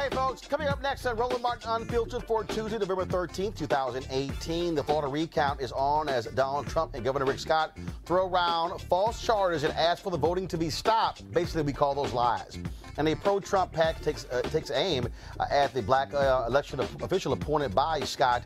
right, folks, coming up next on Roland Martin Unfiltered for Tuesday, November 13th, 2018. The Florida recount is on as Donald Trump and Governor Rick Scott throw around false charges and ask for the voting to be stopped. Basically, we call those lies. And a pro-Trump pack takes aim at the black election official appointed by Scott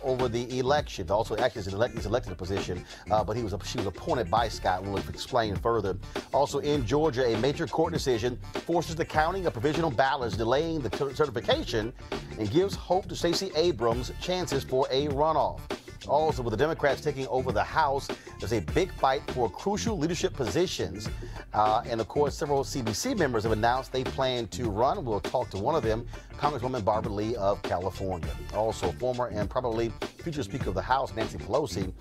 over the election. Also, actually, he's elected a position, but she was appointed by Scott. We'll explain further. Also, in Georgia, a major court decision forces the counting of provisional ballots, delaying the certification, and gives hope to Stacey Abrams' chances for a runoff. Also, with the Democrats taking over the House, there's a big fight for crucial leadership positions. And, of course, several CBC members have announced they plan to run. We'll talk to one of them, Congresswoman Barbara Lee of California. Also, former and probably future Speaker of the House, Nancy Pelosi,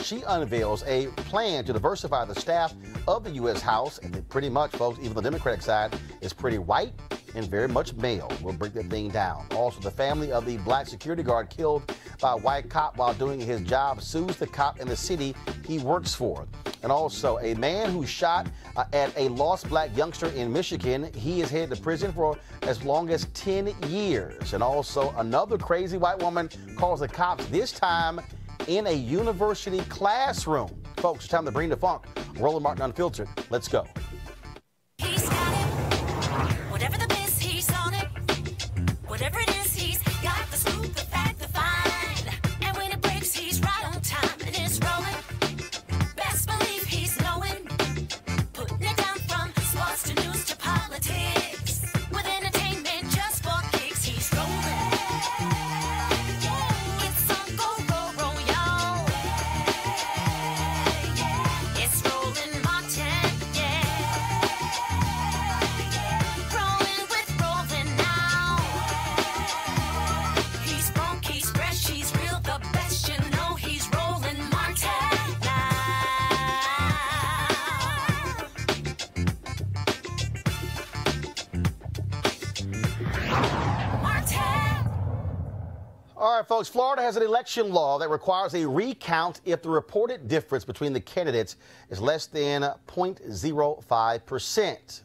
she unveils a plan to diversify the staff of the U.S. House. And pretty much, folks, even the Democratic side is pretty white and very much male. We'll break that thing down. Also, the family of the black security guard killed by a white cop while doing his job sues the cop in the city he works for. And also, a man who shot at a lost black youngster in Michigan, he is headed to prison for as long as 10 years. And also, another crazy white woman calls the cops, this time in a university classroom. Folks, it's time to bring the funk. Roland Martin Unfiltered. Let's go. He's got it. Whatever the biz, he's on it. Whatever it is, he's got the scoop, the fact, the find. And when it breaks, he's right on time and it's rolling. Best believe he's knowing. Putting it down from sports to news to politics. With entertainment just for kicks, he's rolling. It's on go, y'all. It's Roland Martin, rolling with Roland now. He's funk, he's fresh, he's real, the best, you know he's Roland Martin now. Martin. All right, folks, Florida has an election law that requires a recount if the reported difference between the candidates is less than 0.05%.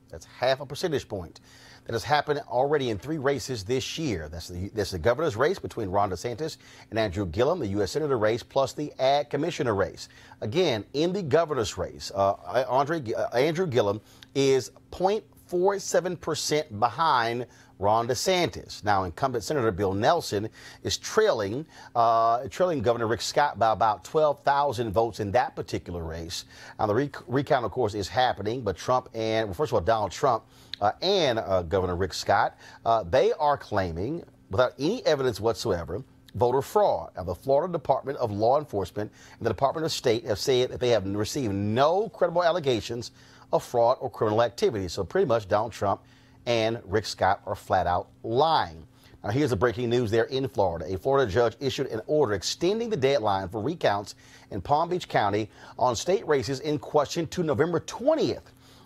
That's half a percentage point. That has happened already in 3 races this year. That's the governor's race between Ron DeSantis and Andrew Gillum, the U.S. Senator race, plus the Ag Commissioner race. Again, in the governor's race, Andrew Gillum is 0.47% behind Ron DeSantis. Now, incumbent Senator Bill Nelson is trailing Governor Rick Scott by about 12,000 votes in that particular race. Now, the recount, of course, is happening, but Trump and, well, first of all, Donald Trump and Governor Rick Scott, they are claiming, without any evidence whatsoever, voter fraud. Now, the Florida Department of Law Enforcement and the Department of State have said that they have received no credible allegations of fraud or criminal activity. So pretty much Donald Trump and Rick Scott are flat out lying. Now, here's the breaking news there in Florida. A Florida judge issued an order extending the deadline for recounts in Palm Beach County on state races in question to November 20th,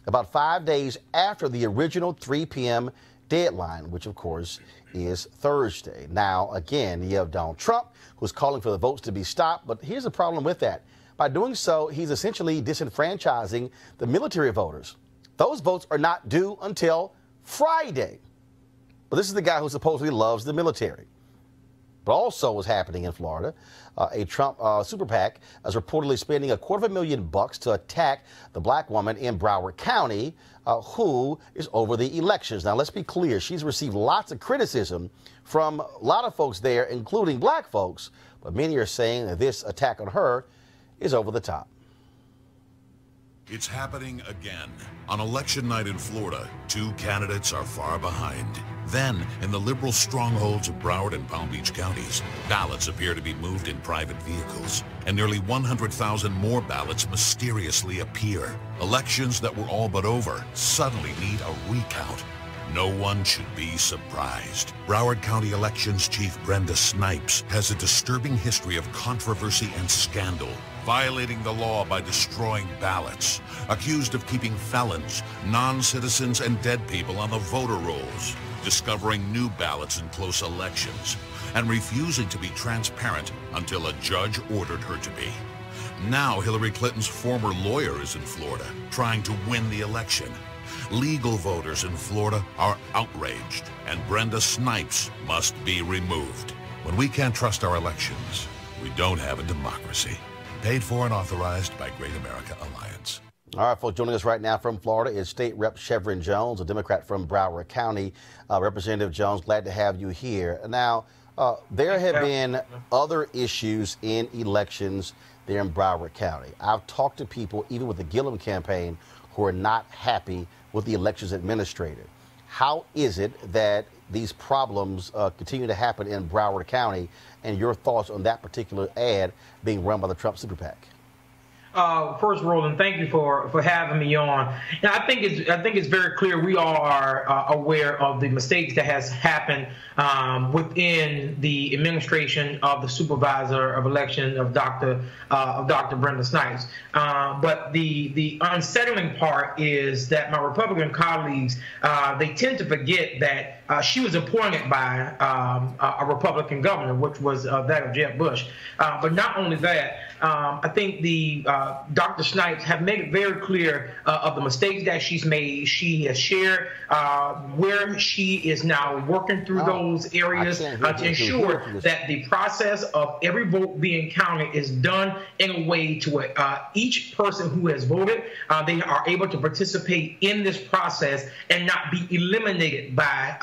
about 5 days after the original 3 p.m. deadline, which, of course, is Thursday. Now, again, you have Donald Trump, who's calling for the votes to be stopped. But here's the problem with that. By doing so, he's essentially disenfranchising the military voters. Those votes are not due until Friday. But this is the guy who supposedly loves the military. But also what's happening in Florida, a Trump super PAC is reportedly spending $250,000 to attack the black woman in Broward County who is over the elections. Now, let's be clear. She's received lots of criticism from a lot of folks there, including black folks. But many are saying that this attack on her is over the top. It's happening again. On election night in Florida, 2 candidates are far behind. Then, in the liberal strongholds of Broward and Palm Beach counties, ballots appear to be moved in private vehicles, and nearly 100,000 more ballots mysteriously appear. Elections that were all but over suddenly need a recount. No one should be surprised. Broward County Elections Chief Brenda Snipes has a disturbing history of controversy and scandal, violating the law by destroying ballots, accused of keeping felons, non-citizens, and dead people on the voter rolls, discovering new ballots in close elections, and refusing to be transparent until a judge ordered her to be. Now Hillary Clinton's former lawyer is in Florida, trying to win the election. Legal voters in Florida are outraged, and Brenda Snipes must be removed. When we can't trust our elections, we don't have a democracy. Paid for and authorized by Great America Alliance. All right, folks, joining us right now from Florida is State Rep Chevron Jones, a Democrat from Broward County. Representative Jones, glad to have you here. Now, there have been other issues in elections there in Broward County. I've talked to people, even with the Gillum campaign, who are not happy with the elections administrator. How is it that these problems continue to happen in Broward County, and your thoughts on that particular ad being run by the Trump super PAC? First, Roland, thank you for having me on. And I think it's very clear we all are aware of the mistakes that has happened within the administration of the supervisor of election of Dr. Brenda Snipes. But the unsettling part is that my Republican colleagues they tend to forget that she was appointed by a Republican governor, which was that of Jeb Bush. But not only that, I think Dr. Snipes have made it very clear of the mistakes that she's made. She has shared where she is now working through those areas to ensure that the process of every vote being counted is done in a way to where each person who has voted, they are able to participate in this process and not be eliminated by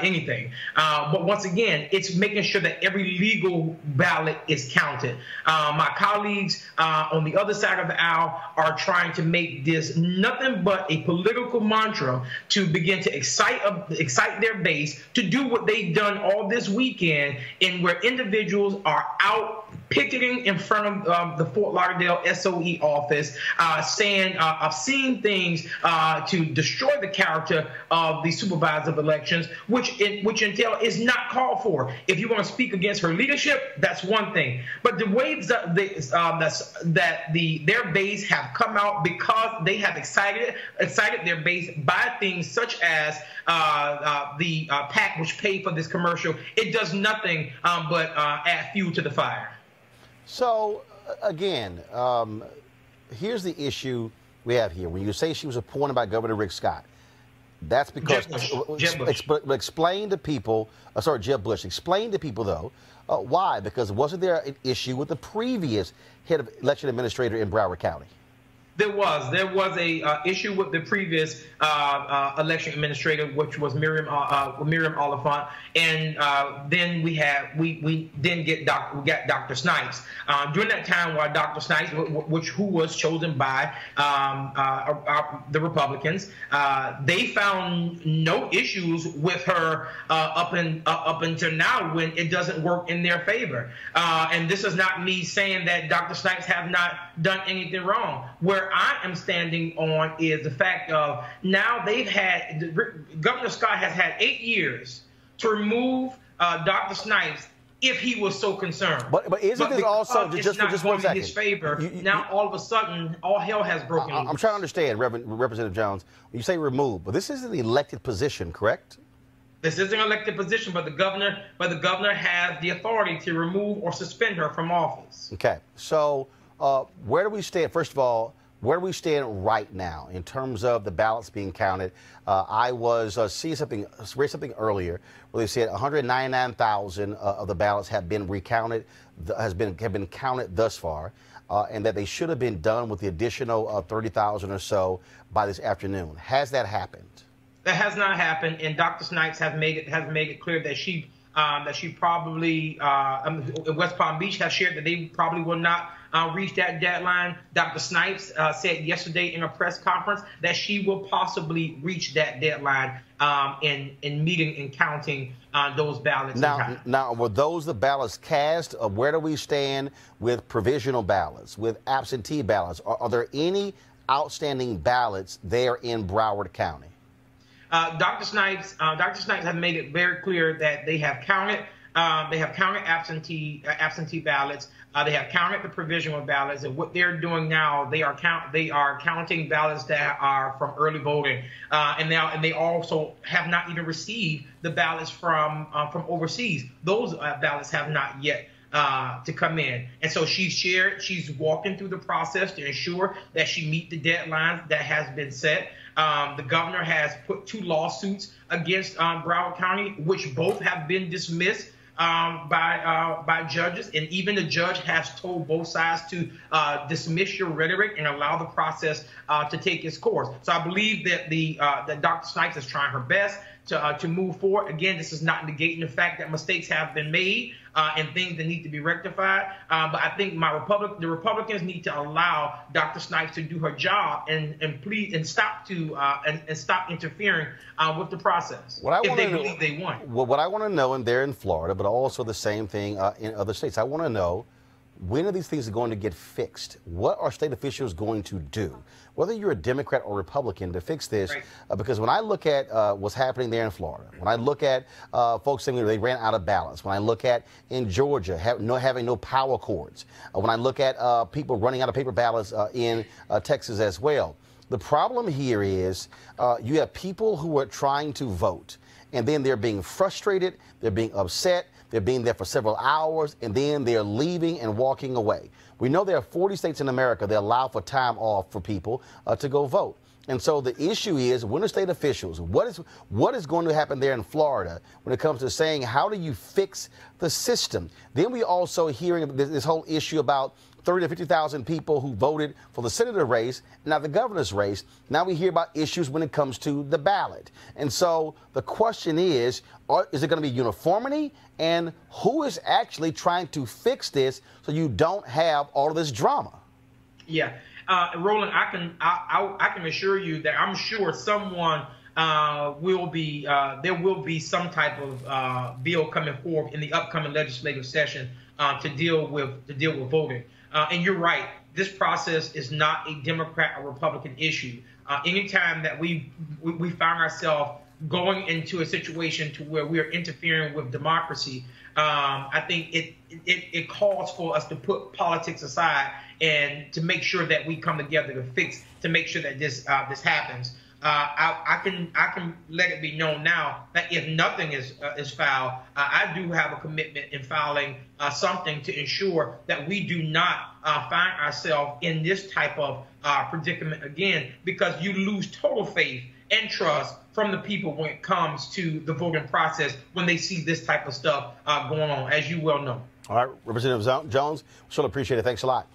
anything. But once again, it's making sure that every legal ballot is counted. My colleagues on the other side of the aisle are trying to make this nothing but a political mantra to begin to excite their base to do what they've done all this weekend, in where individuals are out picketing in front of the Fort Lauderdale SOE office, saying obscene things to destroy the character of the supervisor of elections, which entail is not called for. If you want to speak against her leadership, that's one thing. But the ways that their base have come out because they have excited their base by things such as the PAC, which paid for this commercial, it does nothing but add fuel to the fire. So, again, here's the issue we have here. When you say she was appointed by Governor Rick Scott, that's because Jeb Bush. Explain to people, Jeb Bush. Explain to people, though, why? Because wasn't there an issue with the previous head of election administrator in Broward County? There was a issue with the previous election administrator, which was Miriam Oliphant, and then we got Dr. Snipes. During that time, while Dr. Snipes, who was chosen by the Republicans, they found no issues with her up until now, when it doesn't work in their favor. And this is not me saying that Dr. Snipes have not done anything wrong. Where I am standing on is the fact of now Governor Scott has had 8 years to remove Dr. Snipes if he was so concerned. But isn't this also just one second? His favor. Now all of a sudden, all hell has broken loose. I'm trying to understand, Representative Jones. When you say remove, but this is an elected position, correct? This is an elected position, but the governor has the authority to remove or suspend her from office. Okay, so where do we stand? First of all, where do we stand right now in terms of the ballots being counted? I was read something earlier where they said 199,000 of the ballots have been recounted, have been counted thus far, and that they should have been done with the additional 30,000 or so by this afternoon. Has that happened? That has not happened, and Dr. Snipes has made it clear that she probably West Palm Beach has shared that they probably will not reach that deadline. Dr. Snipes said yesterday in a press conference that she will possibly reach that deadline in meeting and counting those ballots. Now, were those the ballots cast? Where do we stand with provisional ballots, with absentee ballots? Are there any outstanding ballots there in Broward County? Dr. Snipes has made it very clear that they have counted. They have counted absentee ballots. They have counted the provisional ballots, and what they're doing now, they are counting ballots that are from early voting, and they also have not even received the ballots from overseas. Those ballots have not yet to come in. And so she's walking through the process to ensure that she meet the deadlines that has been set. The governor has put 2 lawsuits against Broward County, which both have been dismissed by judges, and even the judge has told both sides to dismiss your rhetoric and allow the process to take its course. So I believe that that Dr. Snipes is trying her best to move forward. Again, this is not negating the fact that mistakes have been made and things that need to be rectified. But I think the Republicans need to allow Dr. Snipes to do her job and please and stop interfering with the process if they believe they want. Well, what I want to know, and they're in Florida, but also the same thing in other states. I want to know, when are these things going to get fixed? What are state officials going to do, whether you're a Democrat or Republican, to fix this? Right. Because when I look at what's happening there in Florida, when I look at folks saying they ran out of ballots, when I look at in Georgia having no power cords, when I look at people running out of paper ballots in Texas as well, the problem here is you have people who are trying to vote, and then they're being frustrated, they're being upset, they're being there for several hours, and then they're leaving and walking away. We know there are 40 states in America that allow for time off for people to go vote. And so the issue is, when are state officials, what is going to happen there in Florida when it comes to saying, how do you fix the system? Then we also hearing this whole issue about 30 to 50,000 people who voted for the senator race, now the governor's race. Now we hear about issues when it comes to the ballot. And so the question is it going to be uniformity? And who is actually trying to fix this so you don't have all of this drama? Yeah. Roland, I can assure you that I'm sure someone will be there will be some type of bill coming forward in the upcoming legislative session to deal with voting. And you're right, this process is not a Democrat or Republican issue. Anytime that we find ourselves going into a situation to where we are interfering with democracy, I think it calls for us to put politics aside and to make sure that we come together to make sure that this happens. I can let it be known now that if nothing is filed, I do have a commitment in filing something to ensure that we do not find ourselves in this type of predicament again, because you lose total faith and trust from the people when it comes to the voting process when they see this type of stuff going on, as you well know. All right, Representative Jones, we sure appreciate it. Thanks a lot.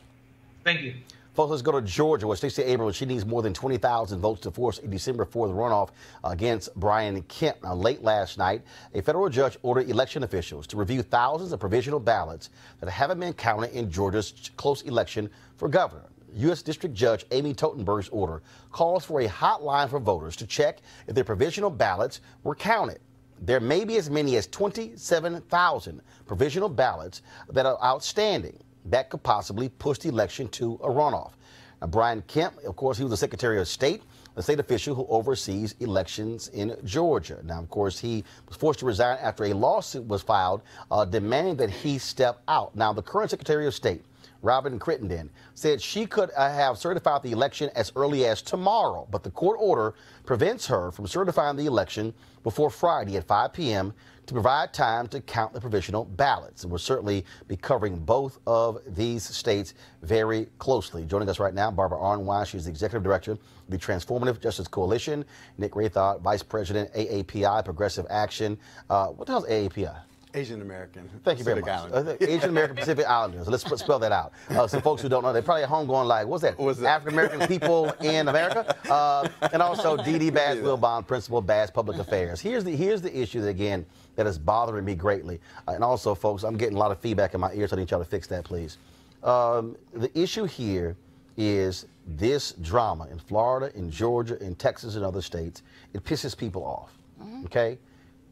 Thank you. Folks, let's go to Georgia, where Stacey Abrams, she needs more than 20,000 votes to force a December 4th runoff against Brian Kemp. Now, late last night, a federal judge ordered election officials to review thousands of provisional ballots that haven't been counted in Georgia's close election for governor. U.S. District Judge Amy Totenberg's order calls for a hotline for voters to check if their provisional ballots were counted. There may be as many as 27,000 provisional ballots that are outstanding. That could possibly push the election to a runoff. Now, Brian Kemp, of course, he was the Secretary of State, the state official who oversees elections in Georgia. Now, of course, he was forced to resign after a lawsuit was filed demanding that he step out. Now, the current Secretary of State, Robin Crittenden, said she could have certified the election as early as tomorrow, but the court order prevents her from certifying the election before Friday at 5 p.m. to provide time to count the provisional ballots. And we'll certainly be covering both of these states very closely. Joining us right now, Barbara Arnwine. She's the Executive Director of the Transformative Justice Coalition. Nick Rathod, Vice President, AAPI, Progressive Action. What the hell is AAPI? Asian American. Thank you very much. Asian American Pacific Islanders. Let's spell that out. So folks who don't know, they're probably at home going like, what's that? African American people in America? And also D.D. Bass Wilbon, Principal, Bass Public Affairs. Here's the issue that, again, that is bothering me greatly. And also, folks, I'm getting a lot of feedback in my ears, so I need y'all to fix that, please. The issue here is this drama in Florida, in Georgia, in Texas, and other states. It pisses people off, okay?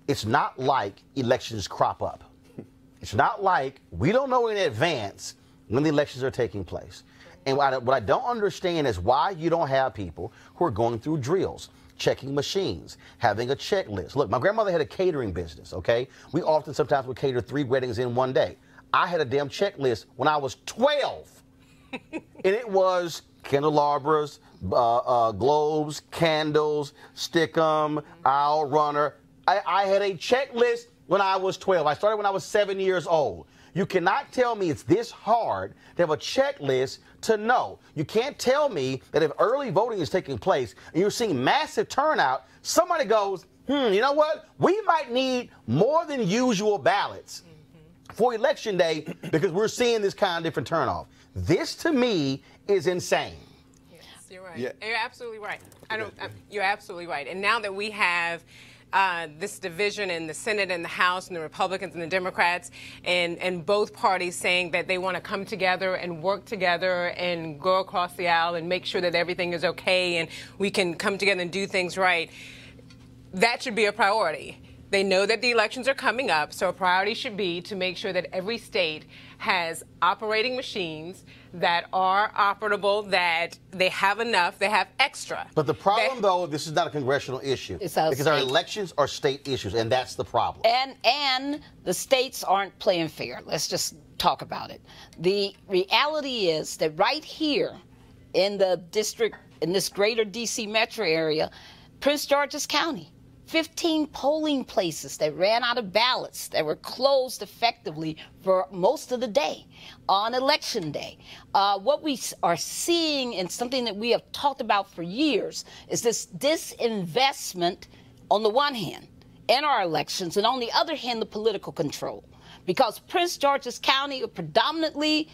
It's not like elections crop up. It's not like we don't know in advance when the elections are taking place. And what I don't understand is why you don't have people who are going through drills, checking machines, having a checklist. Look, my grandmother had a catering business, okay? We often sometimes would cater 3 weddings in one day. I had a damn checklist when I was 12. And it was candelabras, globes, candles, stick 'em, aisle runner. I had a checklist when I was 12. I started when I was 7 years old. You cannot tell me it's this hard to have a checklist to know. You can't tell me that if early voting is taking place and you're seeing massive turnout, somebody goes, you know what? We might need more than usual ballots for Election Day because we're seeing this kind of different turnoff. This, to me, is insane. Yes, you're right. Yeah. You're absolutely right. You're absolutely right. And now that we have this division in the Senate and the House and the Republicans and the Democrats and both parties saying that they want to come together and work together and go across the aisle and make sure that everything is okay and we can come together and do things right, that should be a priority. They know that the elections are coming up, so a priority should be to make sure that every state has operating machines that are operable, that they have enough, they have extra. But the problem, though, this is not a congressional issue. It's because our elections are state issues, and that's the problem. And the states aren't playing fair. Let's just talk about it. The reality is that right here in the district, in this greater D.C. metro area, Prince George's County, 15 polling places that ran out of ballots that were closed effectively for most of the day on Election Day. What we are seeing, and something that we have talked about for years, is this disinvestment on the one hand in our elections, and on the other hand, the political control. Because Prince George's County, a predominantly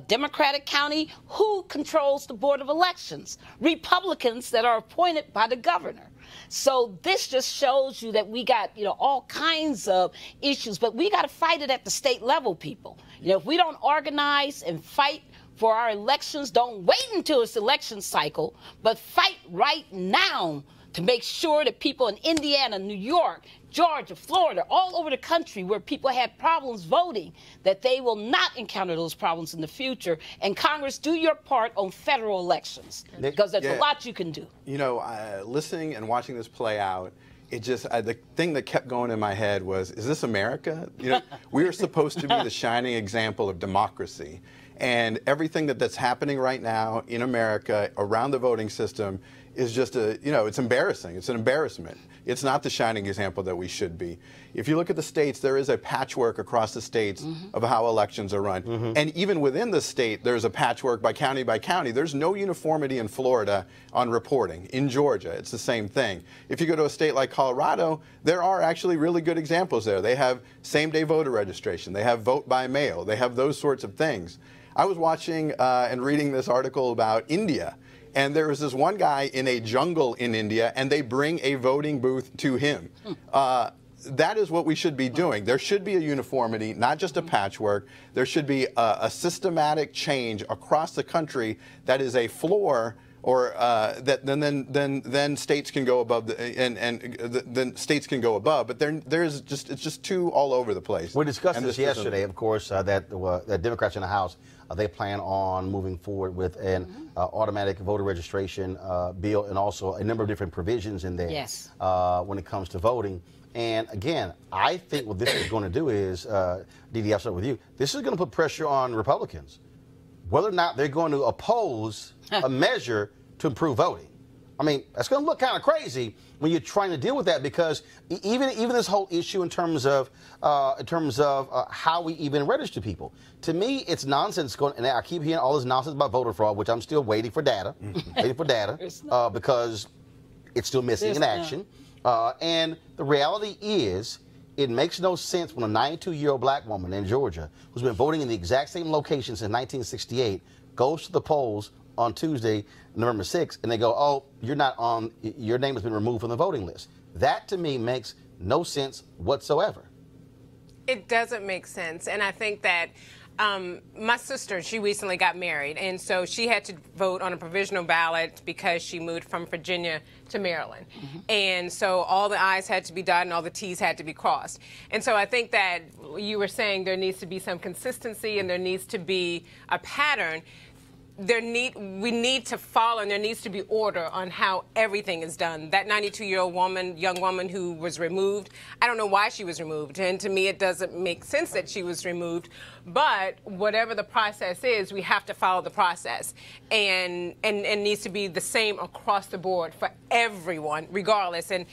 Democratic county, who controls the Board of Elections? Republicans that are appointed by the governor. So this just shows you that we got, all kinds of issues, but we got to fight it at the state level, people. If we don't organize and fight for our elections, don't wait until it's election cycle, but fight right now to make sure that people in Indiana, New York, Georgia, Florida, all over the country where people had problems voting, that they will not encounter those problems in the future. And Congress, do your part on federal elections, because there's a lot you can do. Listening and watching this play out, it just, the thing that kept going in my head was, is this America? We are supposed to be the shining example of democracy. And everything that's happening right now in America around the voting system is just it's embarrassing. It's an embarrassment. It's not the shining example that we should be. If you look at the states, there is a patchwork across the states of how elections are run. And even within the state, there's a patchwork by county by county. There's no uniformity in Florida on reporting. In Georgia, it's the same thing. If you go to a state like Colorado, there are actually really good examples there. They have same-day voter registration. They have vote by mail. They have those sorts of things. I was watching and reading this article about India. And there was this one guy in a jungle in India, and they bring a voting booth to him. That is what we should be doing. There should be a uniformity, not just a patchwork. There should be a systematic change across the country that is a floor, or that then states can go above, then states can go above. But it's just too all over the place. We discussed this yesterday, of course, that Democrats in the House, they plan on moving forward with an automatic voter registration bill, and also a number of different provisions in there when it comes to voting. And again, I think what this is going to do is, Dee, I'll start with you. This is going to put pressure on Republicans, whether or not they're going to oppose a measure to improve voting. I mean, that's going to look kind of crazy when you're trying to deal with that, because even this whole issue in terms of how we even register people, to me, it's nonsense. And I keep hearing all this nonsense about voter fraud, which I'm still waiting for data, because it's still missing in action. And the reality is, it makes no sense when a 92-year-old black woman in Georgia, who's been voting in the exact same location since 1968, goes to the polls on Tuesday, November 6th, and they go, oh, you're not on, your name has been removed from the voting list. That, to me, makes no sense whatsoever. It doesn't make sense. And I think that my sister, she recently got married, and so she had to vote on a provisional ballot because she moved from Virginia to Maryland. And so all the I's had to be dotted and all the T's had to be crossed. And so I think that you were saying there needs to be some consistency and there needs to be a pattern. We need to follow, and there needs to be order on how everything is done. That 92-year-old young woman who was removed, I don't know why she was removed, and to me it doesn't make sense that she was removed. But whatever the process is, we have to follow the process, and needs to be the same across the board for everyone, regardless. And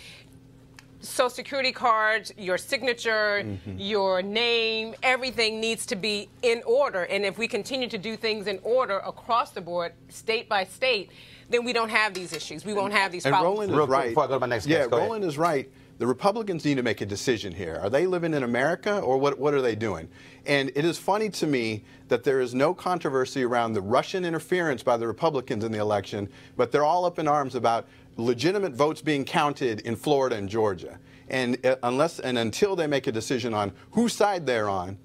Social Security cards, your signature, your name, everything needs to be in order. And if we continue to do things in order across the board, state by state, then we don't have these issues. We won't have these problems. And Roland is right. Before I go to my next guest, go Roland is right. The Republicans need to make a decision here. Are they living in America, or what are they doing? And it is funny to me that there is no controversy around the Russian interference by the Republicans in the election, but they're all up in arms about legitimate votes being counted in Florida and Georgia. And until they make a decision on whose side they're on,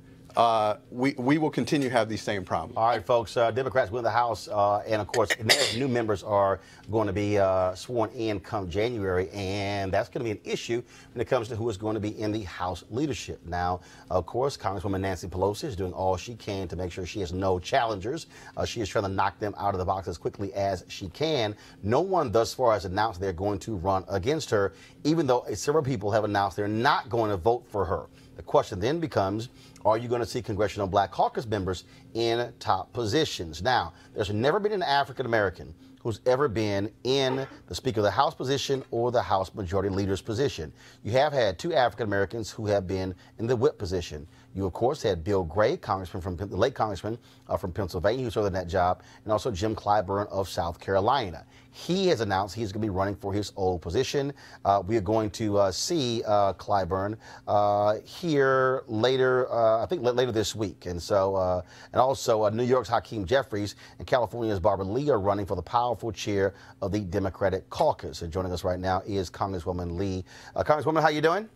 we will continue to have these same problems. All right, folks, Democrats win the House, and of course, new members are going to be sworn in come January, and that's going to be an issue when it comes to who is going to be in the House leadership. Now, of course, Congresswoman Nancy Pelosi is doing all she can to make sure she has no challengers. She is trying to knock them out of the box as quickly as she can. No one thus far has announced they're going to run against her, even though several people have announced they're not going to vote for her. The question then becomes, are you going to see Congressional Black Caucus members in top positions? Now, there's never been an African-American who's ever been in the Speaker of the House position or the House Majority Leader's position. You have had two African-Americans who have been in the whip position. You, of course, had Bill Gray, the late congressman from Pennsylvania, who served in that job, and also Jim Clyburn of South Carolina. He has announced he's going to be running for his old position. We are going to see Clyburn here later, I think later this week. And so, and also New York's Hakeem Jeffries and California's Barbara Lee are running for the powerful chair of the Democratic caucus. And joining us right now is Congresswoman Lee. Congresswoman, how you doing?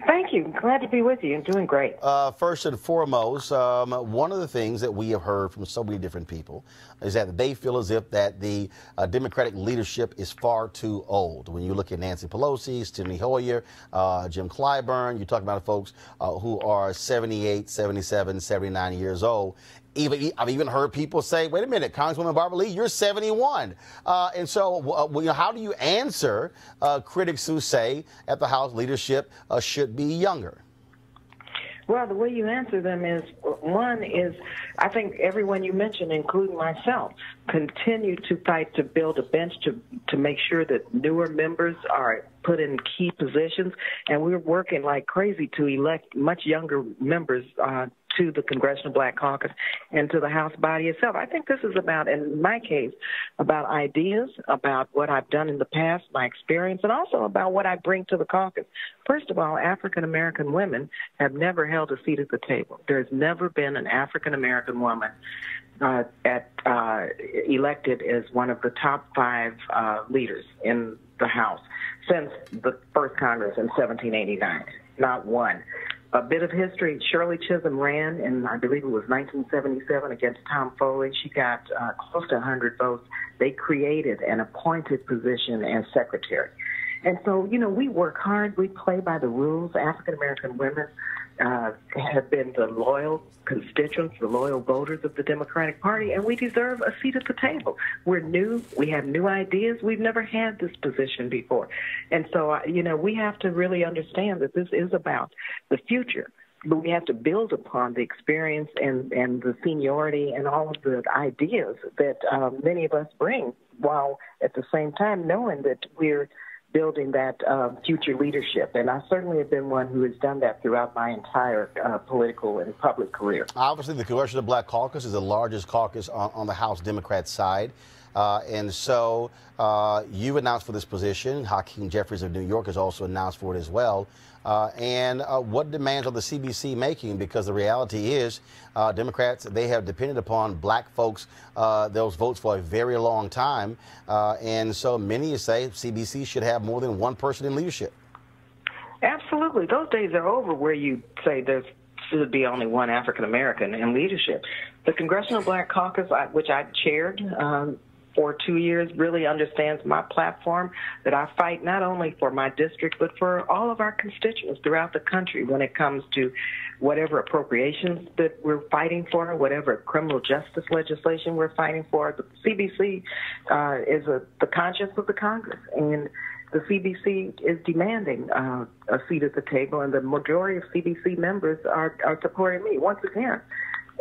Thank you. Glad to be with you and doing great. First and foremost, one of the things that we have heard from so many different people is that they feel as if that the Democratic leadership is far too old. When you look at Nancy Pelosi, Steny Hoyer, Jim Clyburn, you're talking about folks who are 78, 77, 79 years old. I've even heard people say, wait a minute, Congresswoman Barbara Lee, you're 71. And so how do you answer critics who say that the House leadership should be younger? Well, the way you answer them is, one is, I think everyone you mentioned, including myself, continue to fight to build a bench to make sure that newer members are put in key positions. And we're working like crazy to elect much younger members to the Congressional Black Caucus and to the House body itself. I think this is about, in my case, about ideas, about what I've done in the past, my experience, and also about what I bring to the caucus. First of all, African-American women have never held a seat at the table. There's never been an African-American woman elected as one of the top 5 leaders in the House since the first Congress in 1789. Not one. A bit of history, Shirley Chisholm ran in, I believe it was 1977, against Tom Foley. She got close to 100 votes. They created an appointed position as secretary. And so, we work hard. We play by the rules. African-American women have been the loyal constituents, the loyal voters of the Democratic Party, and we deserve a seat at the table. We're new. We have new ideas. We've never had this position before. And so, we have to really understand that this is about the future. But we have to build upon the experience and the seniority and all of the ideas that many of us bring, while at the same time knowing that we're building that future leadership. And I certainly have been one who has done that throughout my entire political and public career. Obviously, the Congressional Black Caucus is the largest caucus on the House Democrat side. And so you've announced for this position. Hakeem Jeffries of New York has also announced for it as well. And what demands are the CBC making? Because the reality is Democrats, they have depended upon black folks, those votes for a very long time. And so many say CBC should have more than one person in leadership. Absolutely. Those days are over where you say there should be only one African-American in leadership. The Congressional Black Caucus, which I chaired for 2 years, really understands my platform, that I fight not only for my district, but for all of our constituents throughout the country when it comes to whatever appropriations that we're fighting for, whatever criminal justice legislation we're fighting for. The CBC is the conscience of the Congress, and the CBC is demanding a seat at the table, and the majority of CBC members are supporting me. Once again,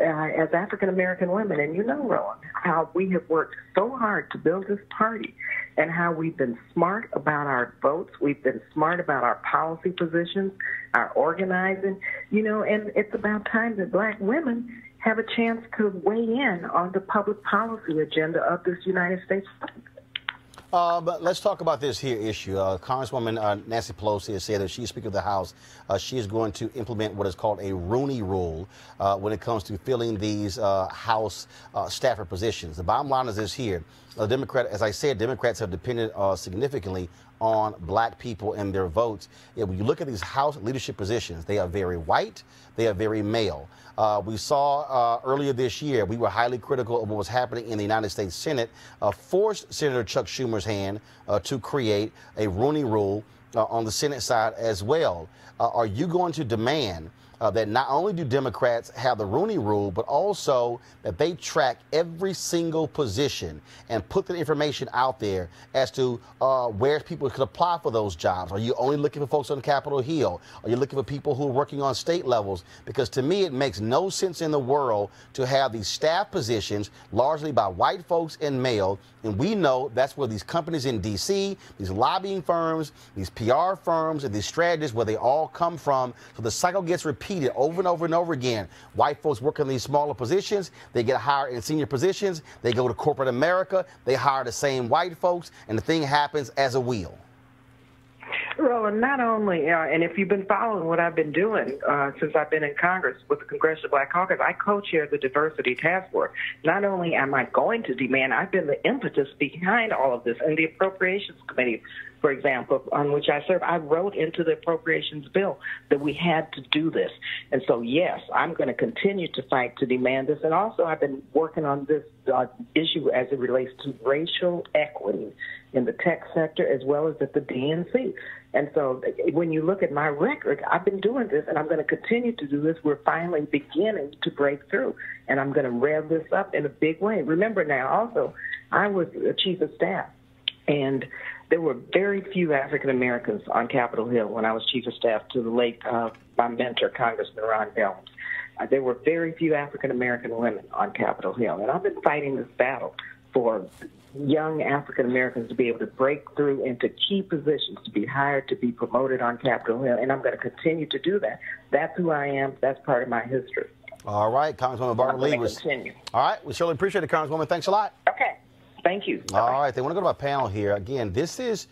as African-American women, and Roland, how we have worked so hard to build this party and how we've been smart about our votes. We've been smart about our policy positions, our organizing, and it's about time that black women have a chance to weigh in on the public policy agenda of this United States. But let's talk about this here issue. Congresswoman Nancy Pelosi has said that she's Speaker of the House. She is going to implement what is called a Rooney Rule when it comes to filling these House staffer positions. The bottom line is this here. As I said, Democrats have depended significantly on black people and their votes. When you look at these House leadership positions, they are very white, they are very male. We saw earlier this year, we were highly critical of what was happening in the United States Senate, forced Senator Chuck Schumer's hand to create a Rooney Rule on the Senate side as well. Are you going to demand that not only do Democrats have the Rooney Rule, but also that they track every single position and put the information out there as to where people could apply for those jobs? Are you only looking for folks on Capitol Hill? Are you looking for people who are working on state levels? Because to me, it makes no sense in the world to have these staff positions largely by white folks and male. And we know that's where these companies in D.C., these lobbying firms, these PR firms, and these strategists, where they all come from. So the cycle gets repeated over and over and over again. White folks work in these smaller positions. They get hired in senior positions. They go to corporate America. They hire the same white folks, and the thing happens as a wheel. Roland, not only, and if you've been following what I've been doing since I've been in Congress with the Congressional Black Caucus, I co-chair the Diversity Task Force. Not only am I going to demand, I've been the impetus behind all of this. And the Appropriations Committee, for example, on which I serve, I wrote into the appropriations bill that we had to do this. And so, yes, I'm going to continue to fight to demand this. And also, I've been working on this issue as it relates to racial equity in the tech sector as well as at the DNC. And so when you look at my record, I've been doing this, and I'm going to continue to do this. We're finally beginning to break through, and I'm going to rev this up in a big way. Remember now, also, I was a chief of staff, and there were very few African Americans on Capitol Hill when I was chief of staff to the late my mentor, Congressman Ron Dems. There were very few African American women on Capitol Hill, and I've been fighting this battle for young African Americans to be able to break through into key positions, to be hired, to be promoted on Capitol Hill, and I'm going to continue to do that. That's who I am. That's part of my history. All right, Congresswoman Barbara Lee. Continue. All right, we surely appreciate it, Congresswoman. Thanks a lot. Okay, thank you. All right, they want to go to my panel here. Again, this is,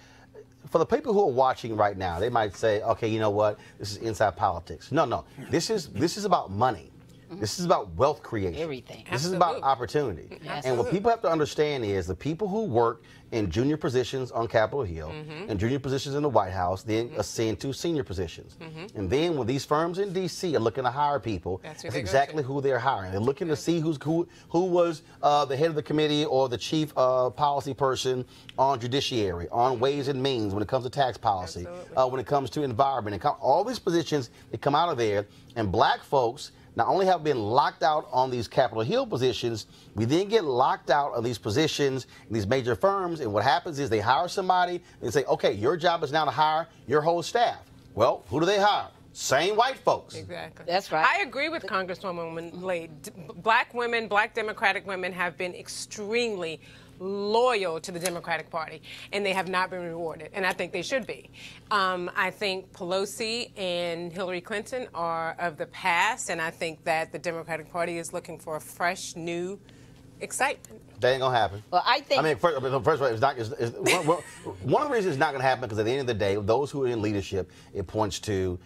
for the people who are watching right now, they might say, okay, you know what, this is inside politics. No, this is about money. This is about wealth creation. Everything. This is about opportunity. And what people have to understand is the people who work in junior positions on Capitol Hill and junior positions in the White House then ascend to senior positions. And then when these firms in D.C. are looking to hire people, that's exactly who they're hiring. They're looking to see who was the head of the committee or the chief policy person on judiciary, on ways and means when it comes to tax policy, when it comes to environment. All these positions that come out of there, and black folks not only have been locked out on these Capitol Hill positions, we then get locked out of these positions in these major firms, and what happens is they hire somebody and say, okay, your job is now to hire your whole staff. Well, who do they hire? Same white folks. Exactly. That's right. I agree with Congresswoman Lee. Black women, black Democratic women have been extremely loyal to the Democratic Party, and they have not been rewarded, and I think they should be. I think Pelosi and Hillary Clinton are of the past, and I think that the Democratic Party is looking for a fresh, new excitement. That ain't gonna happen. Well, I think. I mean, first of all, it's not. One of the reasons it's not gonna happen because at the end of the day, those who are in leadership, it points to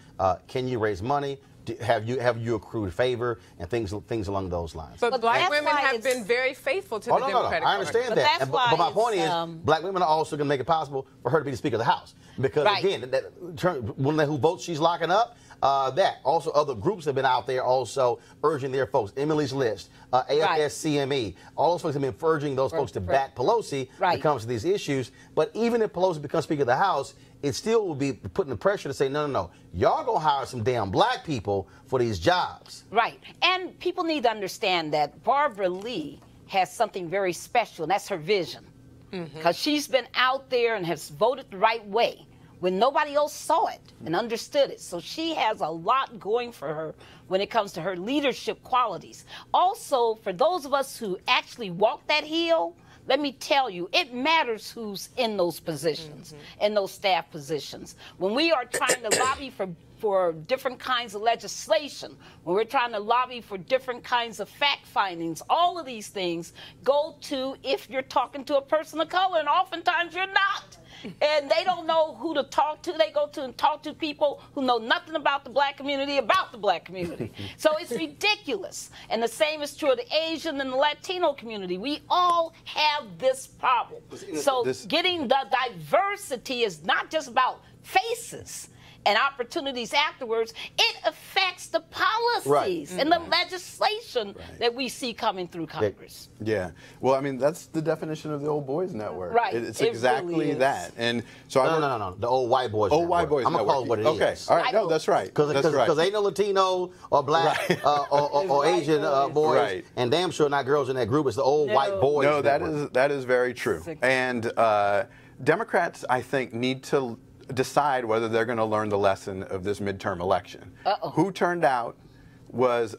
can you raise money? Have you accrued favor and things along those lines? But black women have been very faithful to the Democratic Party. I understand that. But my point is, black women are also going to make it possible for her to be the Speaker of the House. Because, again, who votes she's locking up, that. Also, other groups have been out there also urging their folks. Emily's List, AFS-CME. All those folks have been urging those folks to back Pelosi when it comes to these issues. But even if Pelosi becomes Speaker of the House, it still will be putting the pressure to say, no, y'all gonna hire some damn black people for these jobs. Right. And people need to understand that Barbara Lee has something very special, and that's her vision. Because she's been out there and has voted the right way when nobody else saw it and understood it. So she has a lot going for her when it comes to her leadership qualities. Also, for those of us who actually walk that hill, let me tell you, it matters who's in those positions, in those staff positions. When we are trying to lobby for different kinds of legislation, when we're trying to lobby for different kinds of fact findings, all of these things go to if you're talking to a person of color, and oftentimes you're not. And they don't know who to talk to. They go to and talk to people who know nothing about the black community, So it's ridiculous. And the same is true of the Asian and the Latino community. We all have this problem. So getting the diversity is not just about faces and opportunities afterwards. It affects the policies and the legislation that we see coming through Congress. Yeah. Well, I mean, that's the definition of the old boys network. Right. It's exactly really that. And so no. The old white boys old white boys I'm going to call it what it is. Okay. All right. No, that's right. Because ain't no Latino or black or Asian boys. Right. And damn sure not girls in that group. It's the old white boys network. No, that is very true. And Democrats, I think, need to decide whether they're going to learn the lesson of this midterm election. Who turned out was,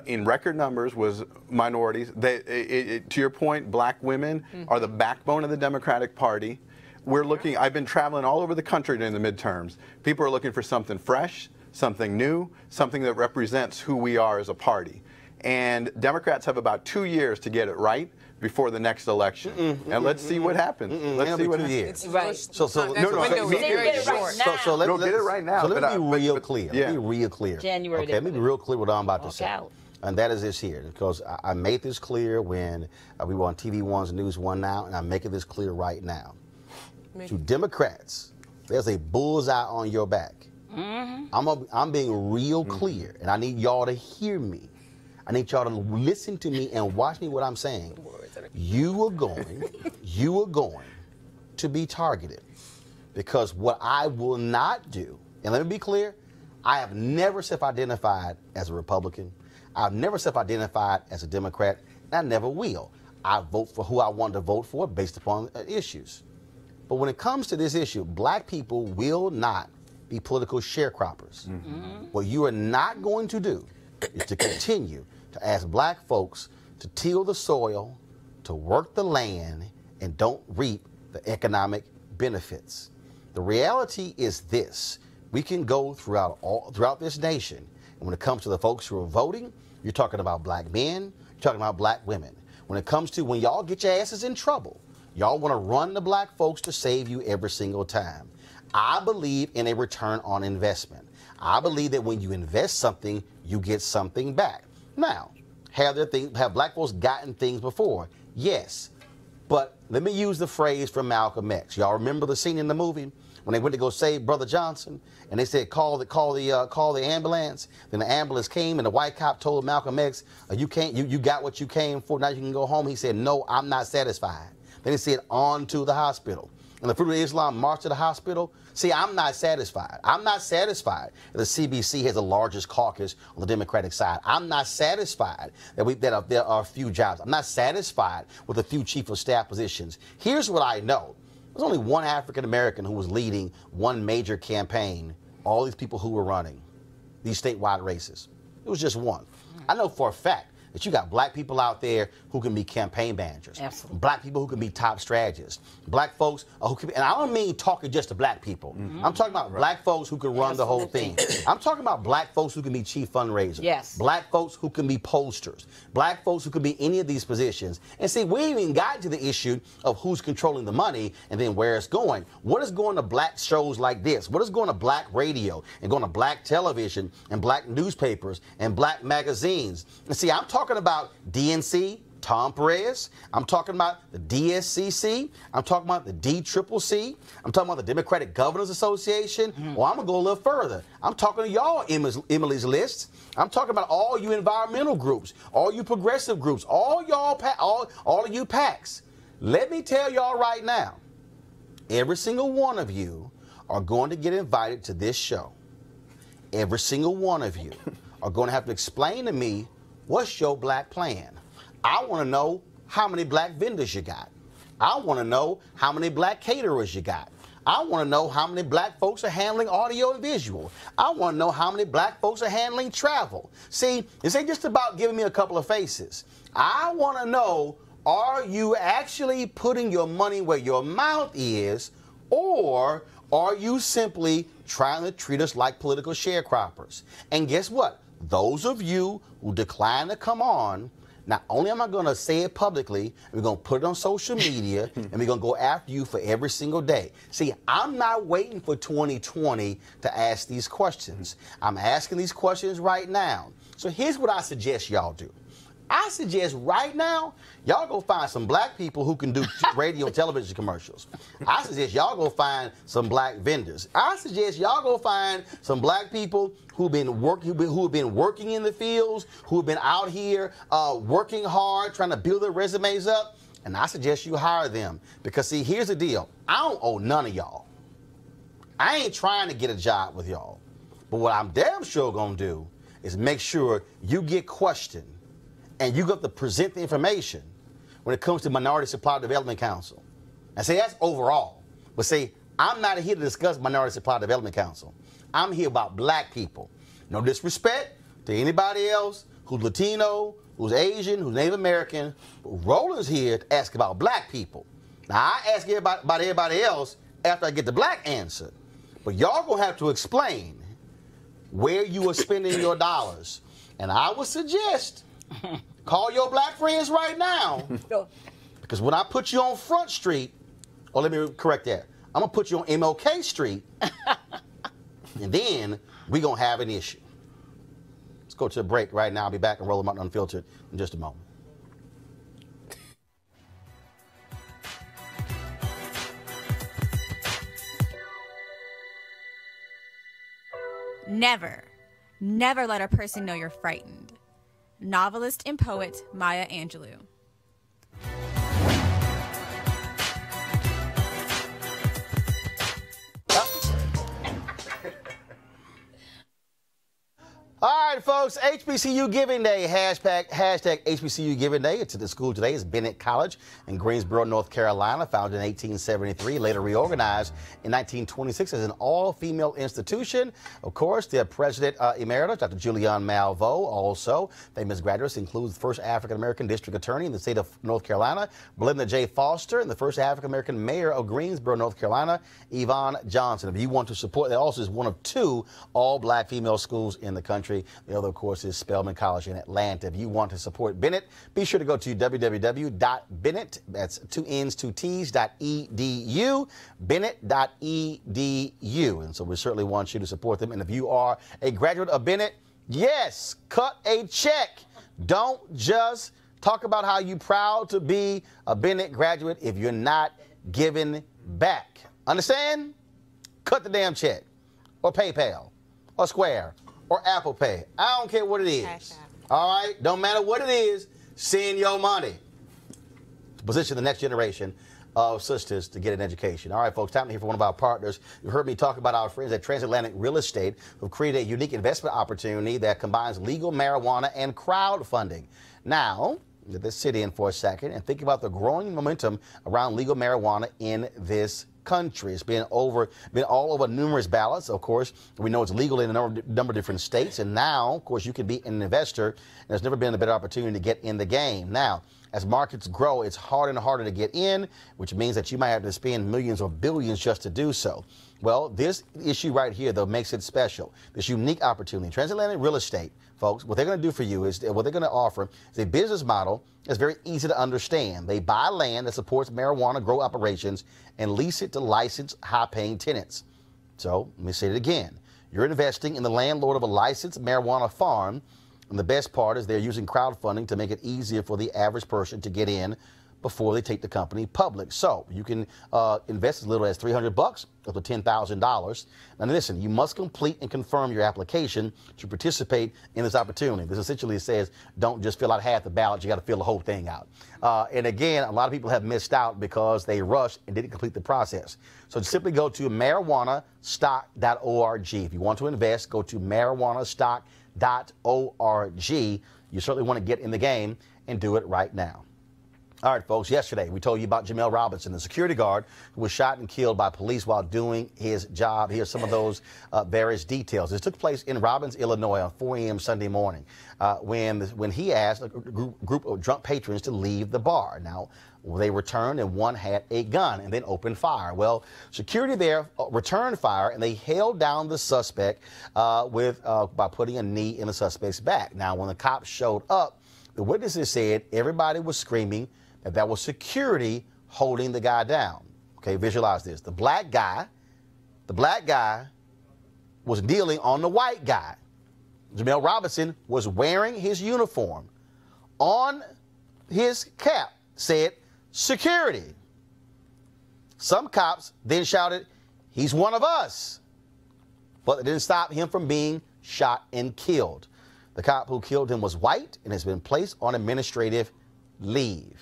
in record numbers, was minorities. To your point, black women are the backbone of the Democratic Party. We're looking, I've been traveling all over the country during the midterms. People are looking for something fresh, something new, something that represents who we are as a party. And Democrats have about 2 years to get it right before the next election, and let's see what happens. Let's see what happens. It's right. Let's get it right now. So let me be real clear. Let me be real clear. January. Okay, let me be real clear what I'm about to say. Out. And that is this here, because I made this clear when we were on TV One's News One Now, and I'm making this clear right now. To Democrats, there's a bullseye on your back. I'm being real clear, and I need y'all to hear me. I need y'all to listen to me and watch me what I'm saying. You are going to be targeted, because what I will not do, and let me be clear, I have never self-identified as a Republican. I've never self-identified as a Democrat, and I never will. I vote for who I want to vote for based upon issues. But when it comes to this issue, black people will not be political sharecroppers. What you are not going to do is to continue to ask black folks to till the soil, to work the land, and don't reap the economic benefits. The reality is this: we can go throughout this nation, and when it comes to the folks who are voting, you're talking about black men, you're talking about black women. When it comes to when y'all get your asses in trouble, y'all want to run the black folks to save you every single time. I believe in a return on investment. I believe that when you invest something, you get something back. Now, have black folks gotten things before? Yes. But let me use the phrase from Malcolm X. Y'all remember the scene in the movie when they went to go save Brother Johnson, and they said, call the ambulance. Then the ambulance came, and the white cop told Malcolm X, you got what you came for, now you can go home. He said, no, I'm not satisfied. Then he said, on to the hospital. And the Fruit of Islam marched to the hospital. See, I'm not satisfied. I'm not satisfied that the CBC has the largest caucus on the Democratic side. I'm not satisfied that there are a few jobs. I'm not satisfied with a few chief of staff positions. Here's what I know. There's only one African American who was leading one major campaign, all these people who were running these statewide races. It was just one. I know for a fact that you got black people out there who can be campaign managers. Absolutely. Black people who can be top strategists. Black folks who can be, and I don't mean talking just to black people. I'm talking about black folks who can run the whole thing. I'm talking about black folks who can be chief fundraisers. Yes. Black folks who can be posters. Black folks who can be any of these positions. And see, we ain't even gotten to the issue of who's controlling the money and then where it's going. What is going to black shows like this? What is going to black radio and going to black television and black newspapers and black magazines? And see, I'm talking about DNC, Tom Perez. I'm talking about the DSCC. I'm talking about the DCCC. I'm talking about the Democratic Governors Association. Well, I'm going to go a little further. I'm talking to y'all, Emily's List. I'm talking about all you environmental groups, all you progressive groups, all y'all, all of you PACs. Let me tell y'all right now, every single one of you are going to get invited to this show. Every single one of you are going to have to explain to me, what's your black plan? I want to know how many black vendors you got. I want to know how many black caterers you got. I want to know how many black folks are handling audio and visual. I want to know how many black folks are handling travel. See, this ain't just about giving me a couple of faces. I want to know Are you actually putting your money where your mouth is, or are you simply trying to treat us like political sharecroppers? And guess what? Those of you who decline to come on, not only am I going to say it publicly, we're going to put it on social media, and we're going to go after you for every single day. See, I'm not waiting for 2020 to ask these questions. I'm asking these questions right now. So here's what I suggest y'all do. I suggest right now, y'all go find some black people who can do radio and television commercials. I suggest y'all go find some black vendors. I suggest y'all go find some black people who've been working in the fields, who've been out here working hard, trying to build their resumes up. And I suggest you hire them. Because see, here's the deal. I don't owe none of y'all. I ain't trying to get a job with y'all. But what I'm damn sure gonna do is make sure you get questioned and you got to present the information when it comes to Minority Supply Development Council. And say that's overall. But say, I'm not here to discuss Minority Supply Development Council. I'm here about black people. No disrespect to anybody else who's Latino, who's Asian, who's Native American. But Roland's here to ask about black people. Now, I ask about everybody else after I get the black answer. But y'all gonna have to explain where you are spending your dollars. And I would suggest call your black friends right now. Because when I put you on Front Street, or let me correct that, I'm going to put you on MLK Street, and then we're going to have an issue. Let's go to a break right now. I'll be back and Roland Martin Unfiltered in just a moment. Never, never let a person know you're frightened. Novelist and poet Maya Angelou. All right, folks, HBCU Giving Day, hashtag HBCU Giving Day. It's at the school today. It's Bennett College in Greensboro, North Carolina, founded in 1873, later reorganized in 1926 as an all-female institution. Of course, their president emeritus, Dr. Julianne Malveaux, also famous graduates include the first African-American district attorney in the state of North Carolina, Belinda J. Foster, and the first African-American mayor of Greensboro, North Carolina, Yvonne Johnson. If you want to support, that also is one of 2 all-black female schools in the country. The other, of course, is Spelman College in Atlanta. If you want to support Bennett, be sure to go to www.bennett, that's 2 N's, 2 T's, .edu, bennett.edu. And so we certainly want you to support them. And if you are a graduate of Bennett, yes, cut a check. Don't just talk about how you're proud to be a Bennett graduate if you're not giving back. Understand? Cut the damn check. Or PayPal. Or Square. Or Apple Pay. I don't care what it is. All right? Don't matter what it is. Send your money to position the next generation of sisters to get an education. All right, folks, time to hear from one of our partners. You heard me talk about our friends at Transatlantic Real Estate, who've created a unique investment opportunity that combines legal marijuana and crowdfunding. Now, let's sit in for a second and think about the growing momentum around legal marijuana in this country. It's been all over numerous ballots. Of course, we know it's legal in a number of different states, and now, of course, you can be an investor, and there's never been a better opportunity to get in the game. Now, as markets grow, it's harder and harder to get in, which means that you might have to spend millions or billions just to do so. Well, this issue right here, though, makes it special. This unique opportunity. Transatlantic Real Estate, folks, what they're going to do for you is, what they're going to offer is a business model that's very easy to understand. They buy land that supports marijuana grow operations and lease it to licensed, high-paying tenants. So, let me say it again. You're investing in the landlord of a licensed marijuana farm, and the best part is they're using crowdfunding to make it easier for the average person to get in before they take the company public. So you can invest as little as $300 up to $10,000. Now listen, you must complete and confirm your application to participate in this opportunity. This essentially says don't just fill out half the ballot, you got to fill the whole thing out. And again, a lot of people have missed out because they rushed and didn't complete the process. So simply go to marijuanastock.org. If you want to invest, go to marijuanastock.org. You certainly want to get in the game and do it right now. All right, folks, yesterday we told you about Jamel Robinson, the security guard who was shot and killed by police while doing his job. Here's some of those various details. This took place in Robbins, Illinois on 4 a.m. Sunday morning when he asked a group of drunk patrons to leave the bar. Now, they returned and one had a gun and then opened fire. Well, security there returned fire and they held down the suspect by putting a knee in the suspect's back. Now, when the cops showed up, the witnesses said everybody was screaming that was security holding the guy down. Okay, visualize this. The black guy was kneeling on the white guy. Jamel Robinson was wearing his uniform. On his cap said security. Some cops then shouted, "He's one of us." But it didn't stop him from being shot and killed. The cop who killed him was white and has been placed on administrative leave.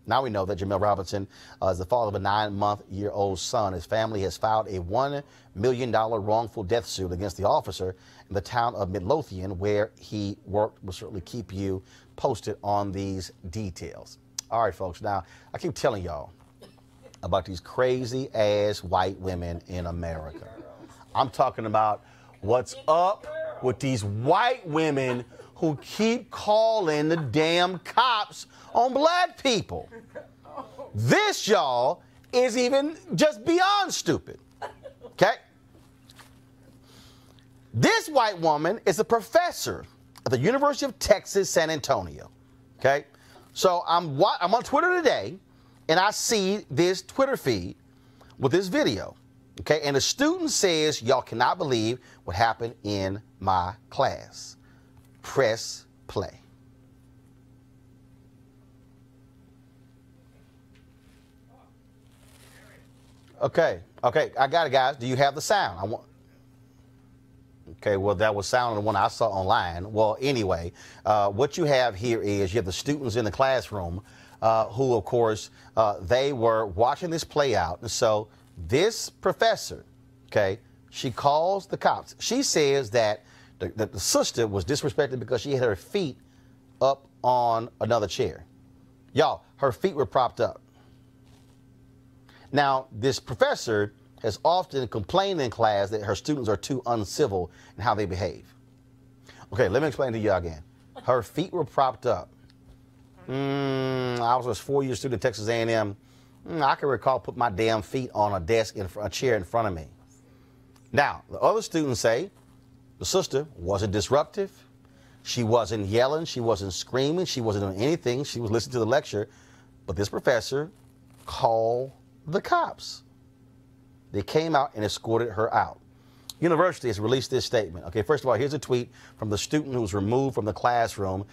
Now we know that Jamel Robinson is the father of a 9-month-old son. His family has filed a $1 million wrongful death suit against the officer in the town of Midlothian, where he worked. We'll certainly keep you posted on these details. All right, folks. Now, I keep telling y'all about these crazy-ass white women in America. I'm talking about what's up with these white women who keep calling the damn cops on black people. This, y'all, is even just beyond stupid. Okay? This white woman is a professor at the University of Texas, San Antonio. Okay? So I'm on Twitter today, and I see this Twitter feed with this video. Okay? And the student says, "Y'all cannot believe what happened in my class." Press play. Okay, I got it, guys. Do you have the sound? Okay, well, that was sound on the one I saw online. Well, anyway, what you have here is you have the students in the classroom who, of course, they were watching this play out. And so this professor, okay, she calls the cops. She says that the sister was disrespected because she had her feet up on another chair. Y'all, her feet were propped up. Now, this professor has often complained in class that her students are too uncivil in how they behave. Okay, let me explain to you again. Her feet were propped up. I was a 4-year student at Texas A&M. I can recall putting my damn feet on a desk, a chair in front of me. Now, the other students say the sister wasn't disruptive. She wasn't yelling. She wasn't screaming. She wasn't doing anything. She was listening to the lecture. But this professor called the cops. They came out and escorted her out. University has released this statement. Okay, first of all, here's a tweet from the student who was removed from the classroom.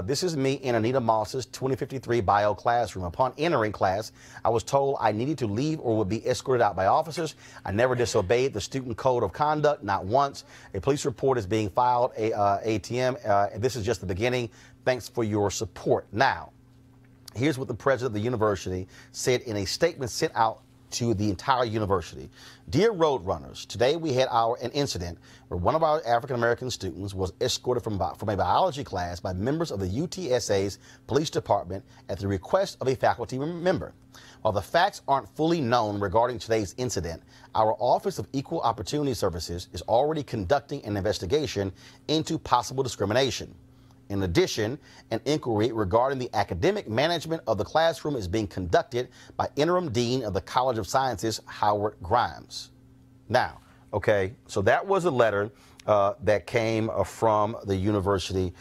This is me in Anita Moss's 2053 bio classroom. Upon entering class, I was told I needed to leave or would be escorted out by officers. I never disobeyed the student code of conduct, not once. A police report is being filed, ATM. This is just the beginning. Thanks for your support. Now, here's what the president of the university said in a statement sent out to the entire university. Dear Roadrunners, today we had an incident where one of our African-American students was escorted from a biology class by members of the UTSA's police department at the request of a faculty member. While the facts aren't fully known regarding today's incident, our Office of Equal Opportunity Services is already conducting an investigation into possible discrimination. In addition, an inquiry regarding the academic management of the classroom is being conducted by Interim Dean of the College of Sciences, Howard Grimes. Now, okay, so that was a letter that came from the university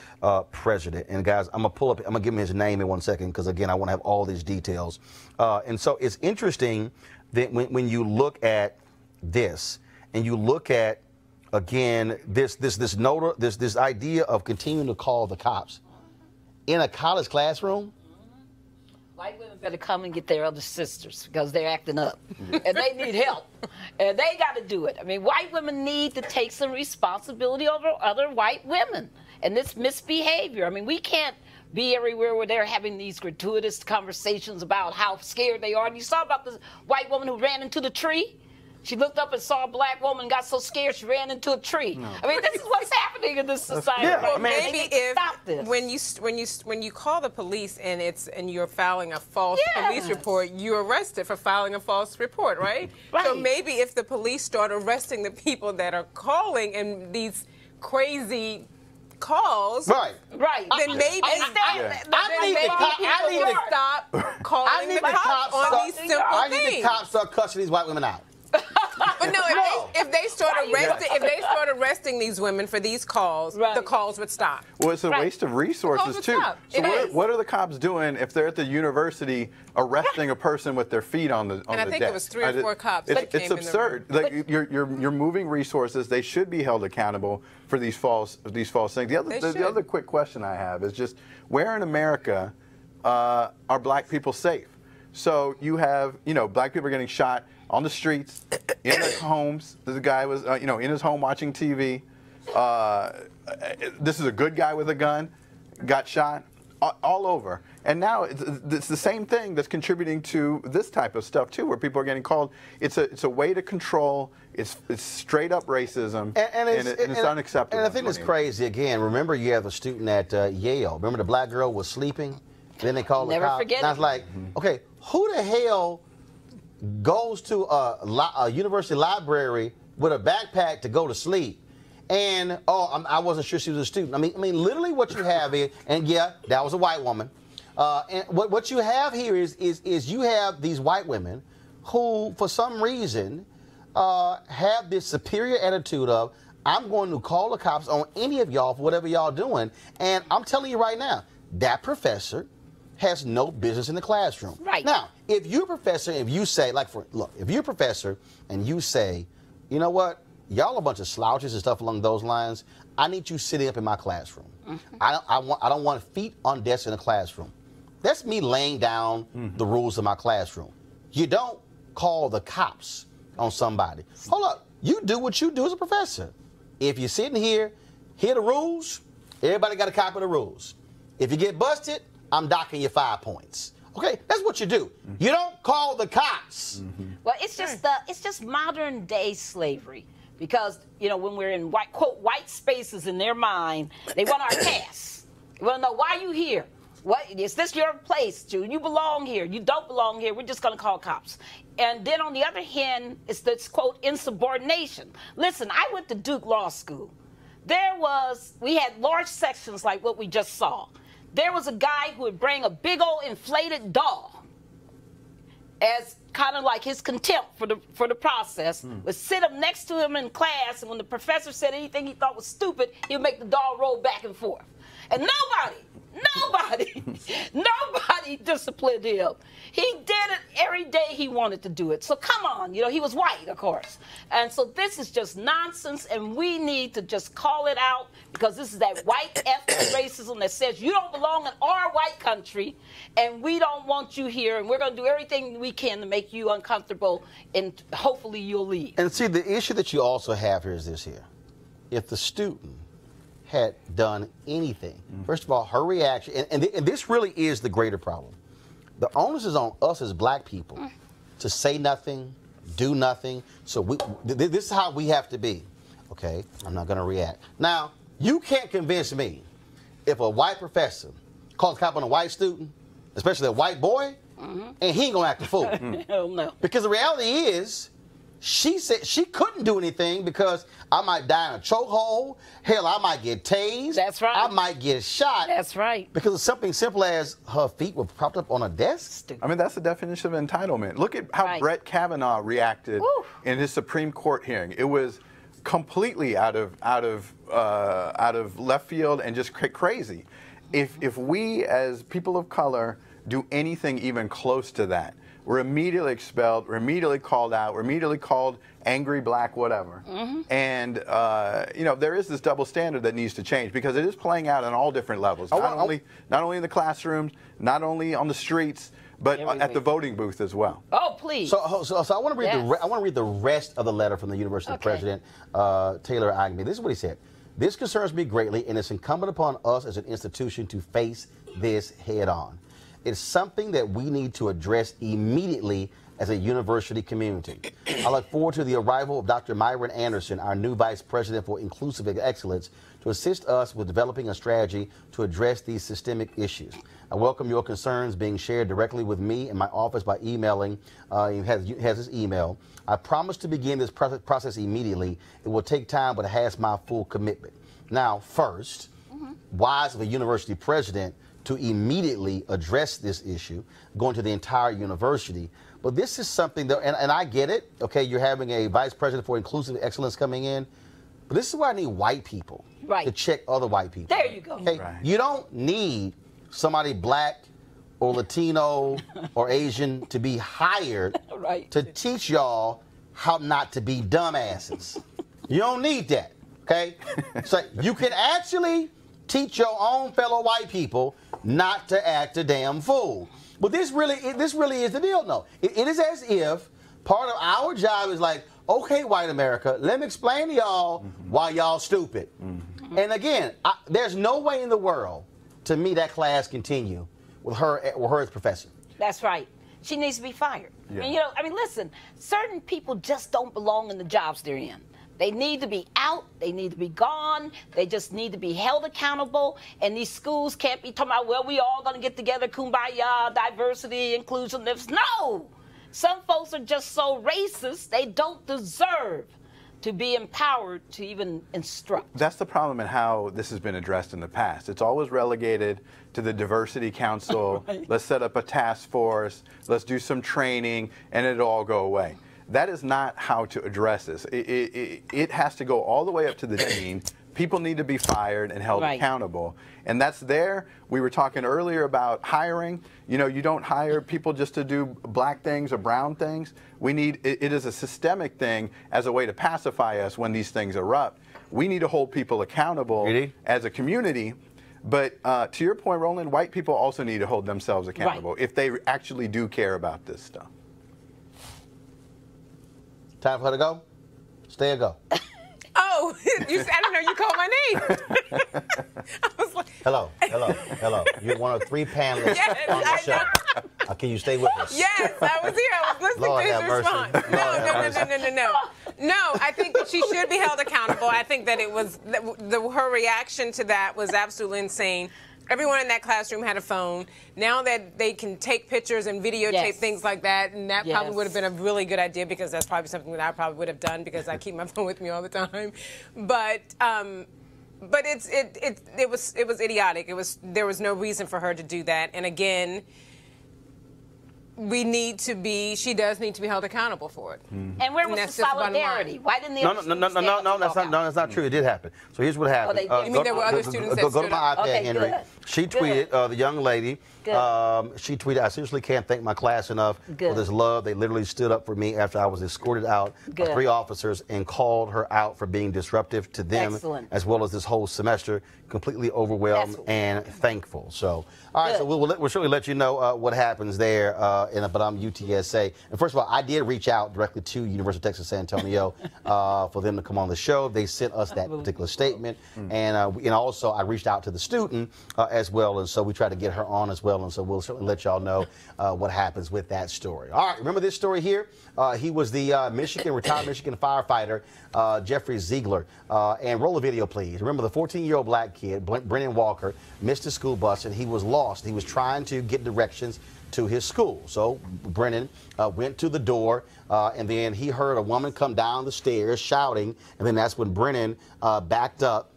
president. And guys, I'm gonna give him his name in 1 second because again, I want to have all these details. And so it's interesting that when you look at this and you look at again, this idea of continuing to call the cops in a college classroom. White women better come and get their other sisters because they're acting up and they need help and they got to do it. I mean, white women need to take some responsibility over other white women and this misbehavior. I mean, we can't be everywhere where they're having these gratuitous conversations about how scared they are. And you saw about this white woman who ran into the tree. She looked up and saw a black woman, got so scared she ran into a tree. No. I mean, this is what's happening in this society. Yeah, Well, I mean, maybe if when you call the police and you're filing a false police report, you're arrested for filing a false report, right? Right. So maybe if the police start arresting the people that are calling and these crazy calls, right. Then maybe I need to stop calling the cops on these simple I things. need the cops to start cussing these white women out. But no, if they start arresting these women for these calls, the calls would stop. Well, it's a waste of resources too. So what are the cops doing if they're at the university arresting a person with their feet on the And I think deck? it was 3 or 4 cops that came It's in the absurd. Like you're moving resources. They should be held accountable for these false things. The other quick question I have is just where in America are black people safe? So you have black people are getting shot on the streets, in their homes. This guy was, in his home watching TV. This is a good guy with a gun, got shot, all over. And now it's the same thing that's contributing to this type of stuff too, where people are getting called. It's a way to control. It's straight up racism, and it's unacceptable. And I think it's crazy. Again, remember you have a student at Yale. Remember the black girl was sleeping, then they called the cops. Forget and I was like, okay, who the hell goes to a university library with a backpack to go to sleep? And I wasn't sure she was a student. I mean, literally what you have is, and yeah, that was a white woman. And what you have here is you have these white women who, for some reason, have this superior attitude of, I'm going to call the cops on any of y'all for whatever y'all doing. And I'm telling you right now, that professor has no business in the classroom. Right. Now, if you're a professor, if you say, if you're a professor and you say, you know what, y'all a bunch of slouches and stuff along those lines, I need you sitting up in my classroom. I don't want feet on desks in the classroom. That's me laying down the rules of my classroom. You don't call the cops on somebody. Hold up, you do what you do as a professor. If you're sitting here, hear the rules, everybody got a copy of the rules. If you get busted, I'm docking you 5 points. Okay, that's what you do. You don't call the cops. Well, it's just modern day slavery, because when we're in white spaces in their mind, they want our pass. They want to know why you here. What is this your place, Jude? You belong here. You don't belong here. We're just going to call cops. And then on the other hand, it's this quote insubordination. Listen, I went to Duke Law School. We had large sections like what we just saw. There was a guy who would bring a big old inflated doll as kind of like his contempt for the process, would sit up next to him in class, and when the professor said anything he thought was stupid, he would make the doll roll back and forth. And nobody disciplined him. He did it every day he wanted to do it. So come on, he was white, of course. And so this is just nonsense, and we need to just call it out, because this is that white ethnic racism that says you don't belong in our white country, and we don't want you here, and we're going to do everything we can to make you uncomfortable, and hopefully you'll leave. And see, the issue that you also have here is this here. If the student had done anything, first of all, her reaction, and this really is the greater problem. The onus is on us as black people to say nothing, do nothing. So this is how we have to be. Okay, I'm not going to react. Now, you can't convince me if a white professor calls a cop on a white student, especially a white boy, and he ain't going to act a fool. Hell no. Because the reality is, she said she couldn't do anything because I might die in a chokehold. Hell, I might get tased. That's right. I might get shot. That's right. Because of something simple as her feet were propped up on a desk. I mean, that's the definition of entitlement. Look at how Brett Kavanaugh reacted in his Supreme Court hearing. It was completely out of left field and just crazy. If we as people of color do anything even close to that, we're immediately expelled, we're immediately called out, we're immediately called angry black whatever. And, there is this double standard that needs to change, because it is playing out on all different levels. Not only in the classrooms, not only on the streets, but at the voting booth as well. Oh, please. So I want to read I want to read the rest of the letter from the University President, Taylor Agnew. This is what he said. This concerns me greatly, and it's incumbent upon us as an institution to face this head on. It's something that we need to address immediately as a university community. I look forward to the arrival of Dr. Myron Anderson, our new Vice President for Inclusive Excellence, to assist us with developing a strategy to address these systemic issues. I welcome your concerns being shared directly with me in my office by emailing. He has his email. I promise to begin this process immediately. It will take time, but it has my full commitment. Now, first, wise of a university president to immediately address this issue, going to the entire university. But this is something that, and I get it, okay, you're having a vice president for inclusive excellence coming in, but this is why I need white people to check other white people. There you go. Okay? You don't need somebody black or Latino or Asian to be hired to teach y'all how not to be dumbasses. You don't need that, okay? So you can actually teach your own fellow white people not to act a damn fool. But this really is the deal, though. It is as if part of our job is like, okay, white America, let me explain to y'all why y'all stupid. And again, there's no way in the world to me that class continue with her as professor. That's right. She needs to be fired. Yeah. I mean, listen, certain people just don't belong in the jobs they're in. They need to be out. They need to be gone. They just need to be held accountable. And these schools can't be talking about, well, we all going to get together, kumbaya, diversity, inclusiveness. No! Some folks are just so racist, they don't deserve to be empowered to even instruct. That's the problem in how this has been addressed in the past. It's always relegated to the Diversity Council. Let's set up a task force. Let's do some training, and it'll all go away. That is not how to address this. It has to go all the way up to the dean. People need to be fired and held accountable. And that's there. We were talking earlier about hiring. You know, you don't hire people just to do black things or brown things. We need, it is a systemic thing as a way to pacify us when these things erupt. We need to hold people accountable as a community. But to your point, Roland, white people also need to hold themselves accountable if they actually do care about this stuff. Time for her to go? Stay or go? Oh, I don't know. You called my name. I was like, hello. You're one of 3 panelists on the show. Can you stay with us? Yes, I was here. I was listening Lord to his response. No. No, I think that she should be held accountable. I think that it was her reaction to that was absolutely insane. Everyone in that classroom had a phone. Now that they can take pictures and videotape things like that, and that probably would have been a really good idea because that's probably something that I probably would have done because I keep my phone with me all the time. But it was idiotic. There was no reason for her to do that. And again, she does need to be held accountable for it. And where was the solidarity? Why didn't the that's not true. It did happen. So here's what happened. You mean there were other students that go to my iPad, Henry. Good. She tweeted, the young lady, she tweeted, I seriously can't thank my class enough for this love. They literally stood up for me after I was escorted out by 3 officers and called her out for being disruptive to them as well as this whole semester. Completely overwhelmed and thankful. So, all right, so we'll surely let you know what happens there. But I'm UTSA. And first of all, I did reach out directly to University of Texas San Antonio for them to come on the show. They sent us that particular statement. And also I reached out to the student as well. And so we tried to get her on as well. And so we'll certainly let y'all know what happens with that story. All right, remember this story here? He was the retired Michigan firefighter, Jeffrey Ziegler. And roll the video, please. Remember the 14-year-old black kid, Brennan Walker, missed his school bus and he was lost. He was trying to get directions to his school. So Brennan went to the door and then he heard a woman come down the stairs shouting, and then that's when Brennan backed up.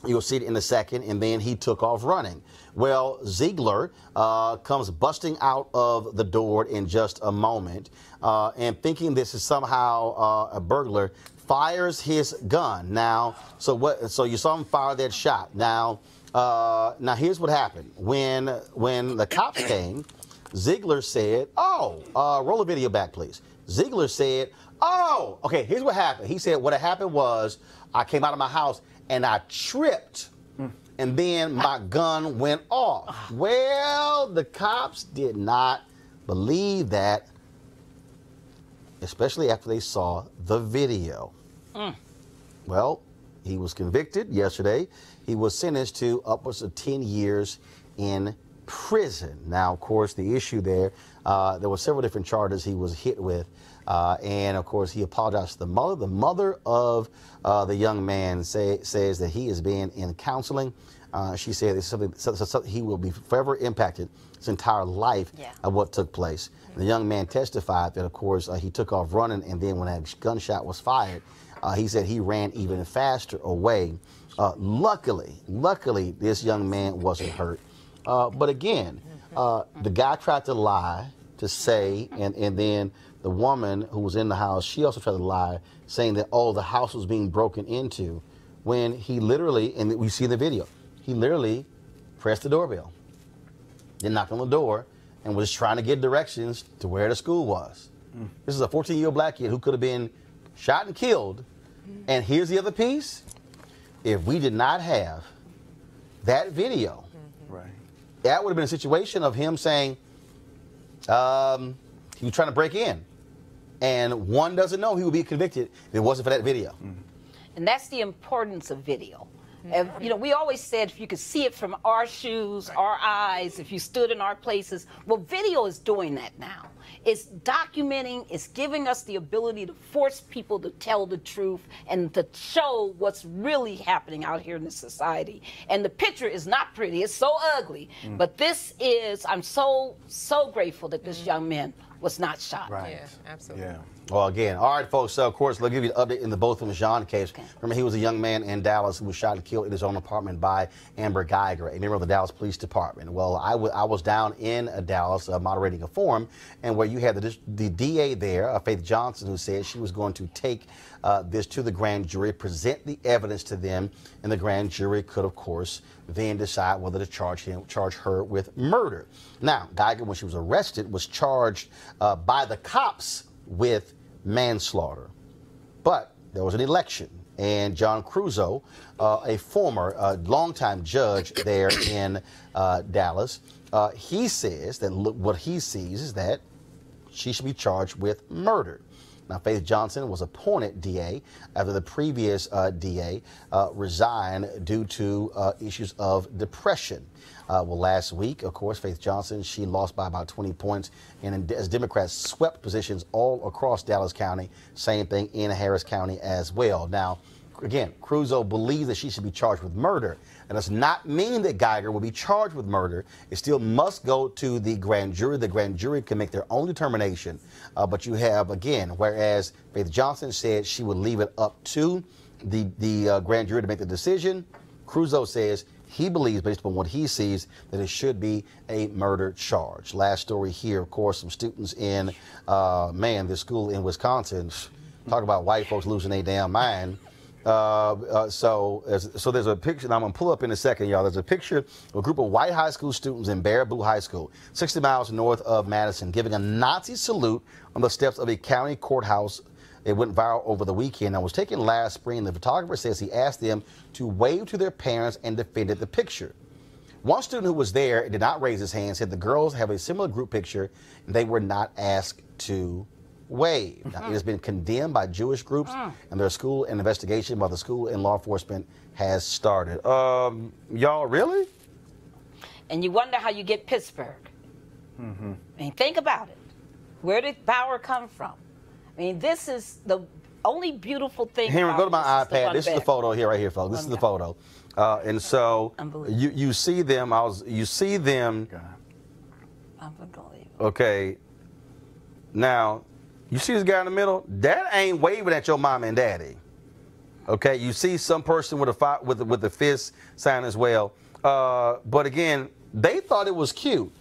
You'll see it in a second, and then he took off running. Well, Ziegler comes busting out of the door in just a moment, and thinking this is somehow a burglar, fires his gun. Now, so you saw him fire that shot. Now here's what happened. When the cops came, Ziegler said, roll the video back, please. Ziegler said, okay, here's what happened. He said, what happened was I came out of my house and I tripped, and then my gun went off. Well, the cops did not believe that, especially after they saw the video. Well, he was convicted yesterday. He was sentenced to upwards of 10 years in prison. Now, of course, the issue there were several different charges he was hit with. And, of course, he apologized to the mother. The mother of the young man says that he is being in counseling. She said it's something he will be forever impacted his entire life of what took place. The young man testified that, of course, he took off running, and then when that gunshot was fired, he said he ran even faster away. Luckily, this young man wasn't hurt. But again, the guy tried to lie to say, and then the woman who was in the house, she also tried to lie, saying that, oh, the house was being broken into, when he literally, and we see the video, he literally pressed the doorbell, then knocked on the door, and was trying to get directions to where the school was. This is a 14-year-old black kid who could have been shot and killed. And here's the other piece. If we did not have that video, that would have been a situation of him saying he was trying to break in. And one doesn't know he would be convicted if it wasn't for that video. And that's the importance of video. And, you know, we always said if you could see it from our shoes, our eyes, if you stood in our places. Well, video is doing that now. It's documenting, it's giving us the ability to force people to tell the truth and to show what's really happening out here in the society. And the picture is not pretty, it's so ugly. But this is, I'm so grateful that this young man was not shot. Yeah, absolutely. Well, again, all right, folks, so of course, they'll give you an update in the both of Jean case. Remember, he was a young man in Dallas who was shot and killed in his own apartment by Amber Geiger, a member of the Dallas Police Department. Well, I was down in Dallas moderating a forum, and where you had the DA there, Faith Johnson, who said she was going to take this to the grand jury, present the evidence to them, and the grand jury could, of course, then decide whether to charge her with murder. Now, Geiger, when she was arrested, was charged by the cops with manslaughter. But there was an election, and John Cruzo, a former longtime judge there in Dallas, he says that what he sees is that she should be charged with murder. Now, Faith Johnson was appointed DA after the previous DA resigned due to issues of depression. Well, last week, of course, Faith Johnson, she lost by about 20 points, and as Democrats swept positions all across Dallas County, same thing in Harris County as well. Now, again, Cruzo believes that she should be charged with murder. That does not mean that Geiger will be charged with murder. It still must go to the grand jury. The grand jury can make their own determination. But you have, again, whereas Faith Johnson said she would leave it up to the grand jury to make the decision, Cruzo says he believes, based upon what he sees, that it should be a murder charge. Last story here, of course, some students in, this school in Wisconsin, talk about white folks losing their damn mind. So there's a picture, and I'm going to pull up in a second, y'all. There's a picture of a group of white high school students in Baraboo High School, 60 miles north of Madison, giving a Nazi salute on the steps of a county courthouse. It went viral over the weekend. It was taken last spring. The photographer says he asked them to wave to their parents and defended the picture. One student who was there did not raise his hand, said the girls have a similar group picture, and they were not asked to wave. Now, it has been condemned by Jewish groups, and their school and investigation by the school and law enforcement has started. Y'all, really? And you wonder how you get Pittsburgh. I mean, think about it. Where did power come from? I mean, this is the only beautiful thing. Henry, go to my iPad. This is the photo here, right here, folks. This is the photo. And so you see them. You see them. Unbelievable. Okay. Now, you see this guy in the middle? That ain't waving at your mom and daddy. Okay. You see some person with the fist sign as well. But again, they thought it was cute.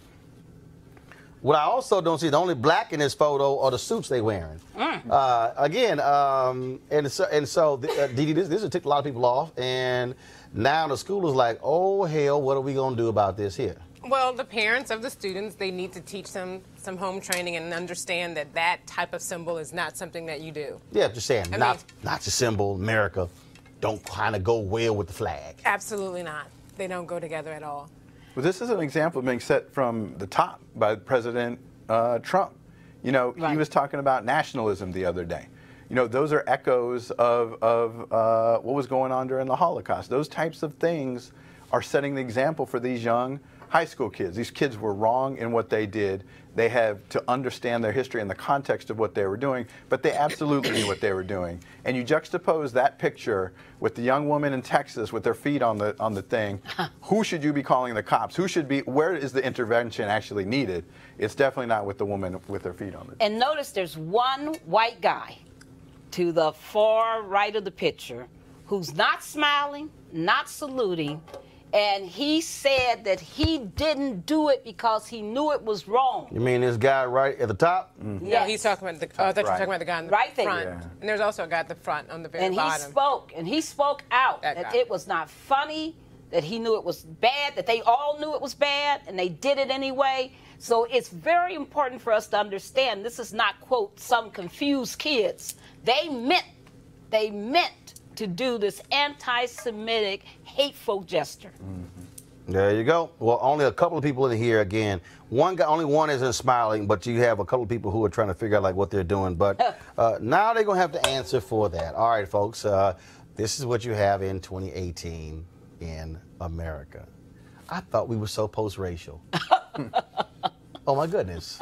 What I also don't see, the only black in this photo are the suits they wearing. Again, and so Didi, this will tick a lot of people off, and now the school is like, oh hell, what are we gonna do about this here? Well, the parents of the students, they need to teach them some home training and understand that that type of symbol is not something that you do. Yeah, just saying, Nazi symbol, America, don't kind of go well with the flag. Absolutely not. They don't go together at all. Well, this is an example being set from the top by President Trump. You know, he was talking about nationalism the other day. You know, those are echoes of what was going on during the Holocaust. Those types of things are setting the example for these young high school kids. These kids were wrong in what they did. They have to understand their history and the context of what they were doing, but they absolutely knew what they were doing. And you juxtapose that picture with the young woman in Texas with their feet on the thing. Who should you be calling the cops? Who should be? Where is the intervention actually needed? It's definitely not with the woman with her feet on the. And notice there's one white guy to the far right of the picture who's not smiling, not saluting. And he said that he didn't do it because he knew it was wrong. You mean this guy right at the top? Mm-hmm. Yeah, he's talking about the. I thought you were talking about the guy in the front. There. And there's also a guy at the front on the very bottom. And he spoke out that it was not funny, that he knew it was bad, that they all knew it was bad, and they did it anyway. So it's very important for us to understand this is not, quote, some confused kids. They meant to do this anti-Semitic, hateful gesture. Mm-hmm. There you go. Well, only a couple of people in here again. Only one isn't smiling, but you have a couple of people who are trying to figure out like what they're doing. But now they're gonna have to answer for that. All right, folks. This is what you have in 2018 in America. I thought we were so post-racial. Oh, my goodness.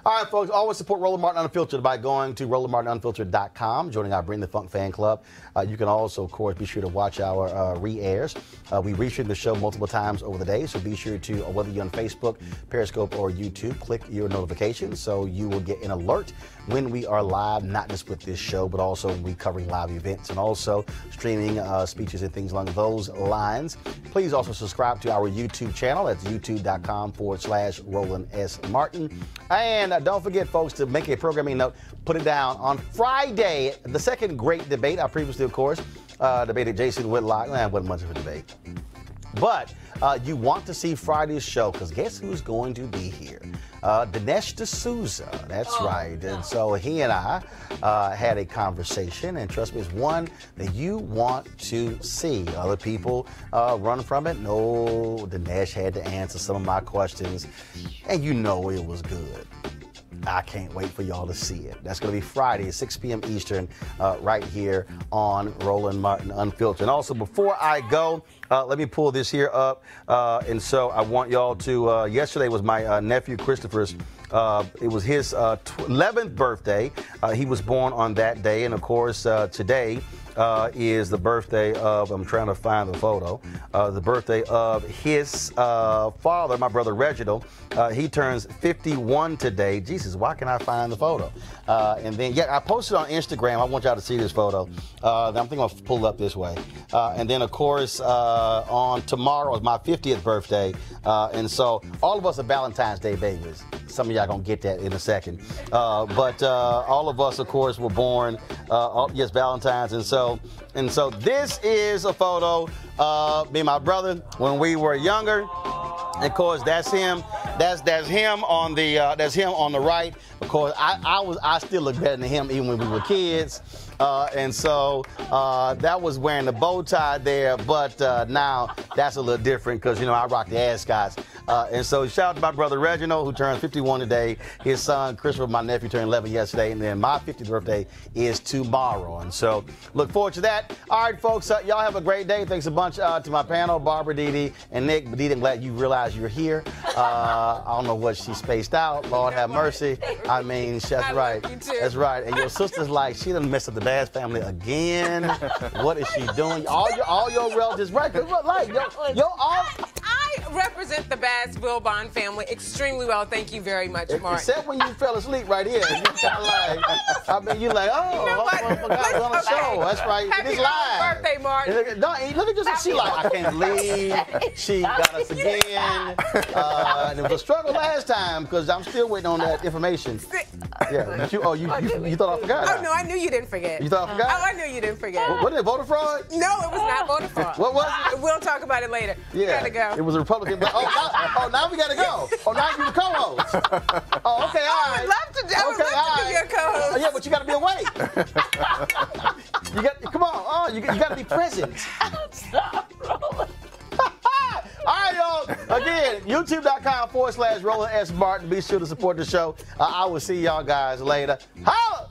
All right, folks, always support Roland Martin Unfiltered by going to RolandMartinUnfiltered.com, joining our Bring the Funk fan club. You can also, of course, be sure to watch our re-airs. We restream the show multiple times over the day, so be sure to, whether you're on Facebook, Periscope, or YouTube, click your notifications so you will get an alert when we are live, not just with this show, but also when we're covering live events and also streaming speeches and things along those lines. Please also subscribe to our YouTube channel. That's youtube.com/Roland S. Martin. And don't forget, folks, to make a programming note, put it down on Friday, the second great debate. I previously, of course, debated Jason Whitlock. It wasn't much of a debate. But you want to see Friday's show, because guess who's going to be here? Dinesh D'Souza, that's right. And so he and I had a conversation, and trust me, it's one that you want to see. Other people run from it. No, Dinesh had to answer some of my questions, and you know it was good. I can't wait for y'all to see it. That's going to be Friday, 6 p.m. Eastern, right here on Roland Martin Unfiltered. And also, before I go, let me pull this here up. And so I want y'all to, yesterday was my nephew Christopher's, it was his 11th birthday. He was born on that day. And of course, today is the birthday of, I'm trying to find the photo, the birthday of his father, my brother Reginald. He turns 51 today. Jesus, why can't I find the photo? And then, yeah, I posted on Instagram. I want y'all to see this photo. I think I'll pull it up this way. And then, of course, on tomorrow is my 50th birthday. And so all of us are Valentine's Day babies. Some of y'all gonna get that in a second. But all of us, of course, were born, yes, Valentine's. And so this is a photo of me and my brother when we were younger. And of course, that's him. That's him on the right. Of course, I still look better than him even when we were kids. And so that was wearing the bow tie there, but now that's a little different because, you know, I rock the ascots. And so shout out to my brother Reginald, who turns 51 today. His son Christopher, my nephew, turned 11 yesterday, and then my 50th birthday is tomorrow. And so look forward to that. All right, folks, y'all have a great day. Thanks a bunch to my panel, Barbara, Dee, and Nick. But Dee, I'm glad you realized you're here. I don't know what she spaced out. Lord have mercy. I mean, that's right. That's right. And your sister's like, she done messed up the Bass family again. What is she doing? All your relatives, right? Like, I represent the Bass Wilbon family extremely well. Thank you very much, Mark. Except when you fell asleep right here. You kind of like, I mean, you like, oh, you know what? I forgot on the show. That's right. Happy it is live. birthday, Mark. No, look at this. She like, I can't believe she got us again. And it was a struggle last time because I'm still waiting on that information. Yeah. You thought I forgot? Oh, no, I knew you didn't forget. You thought I forgot? Oh, I knew you didn't forget. What is it, voter fraud? No, it was not voter fraud. What was it? We'll talk about it later. Yeah. We gotta go. It was a Republican. Now we gotta go. Oh, now you're the co-host. Oh, okay, all right. I would love to be your co-host. Oh, yeah, but you gotta be awake. Come on. Oh, you gotta be present. Stop rolling. All right, y'all. Again, youtube.com/Roland S. Martin. Be sure to support the show. I will see y'all guys later. Holla!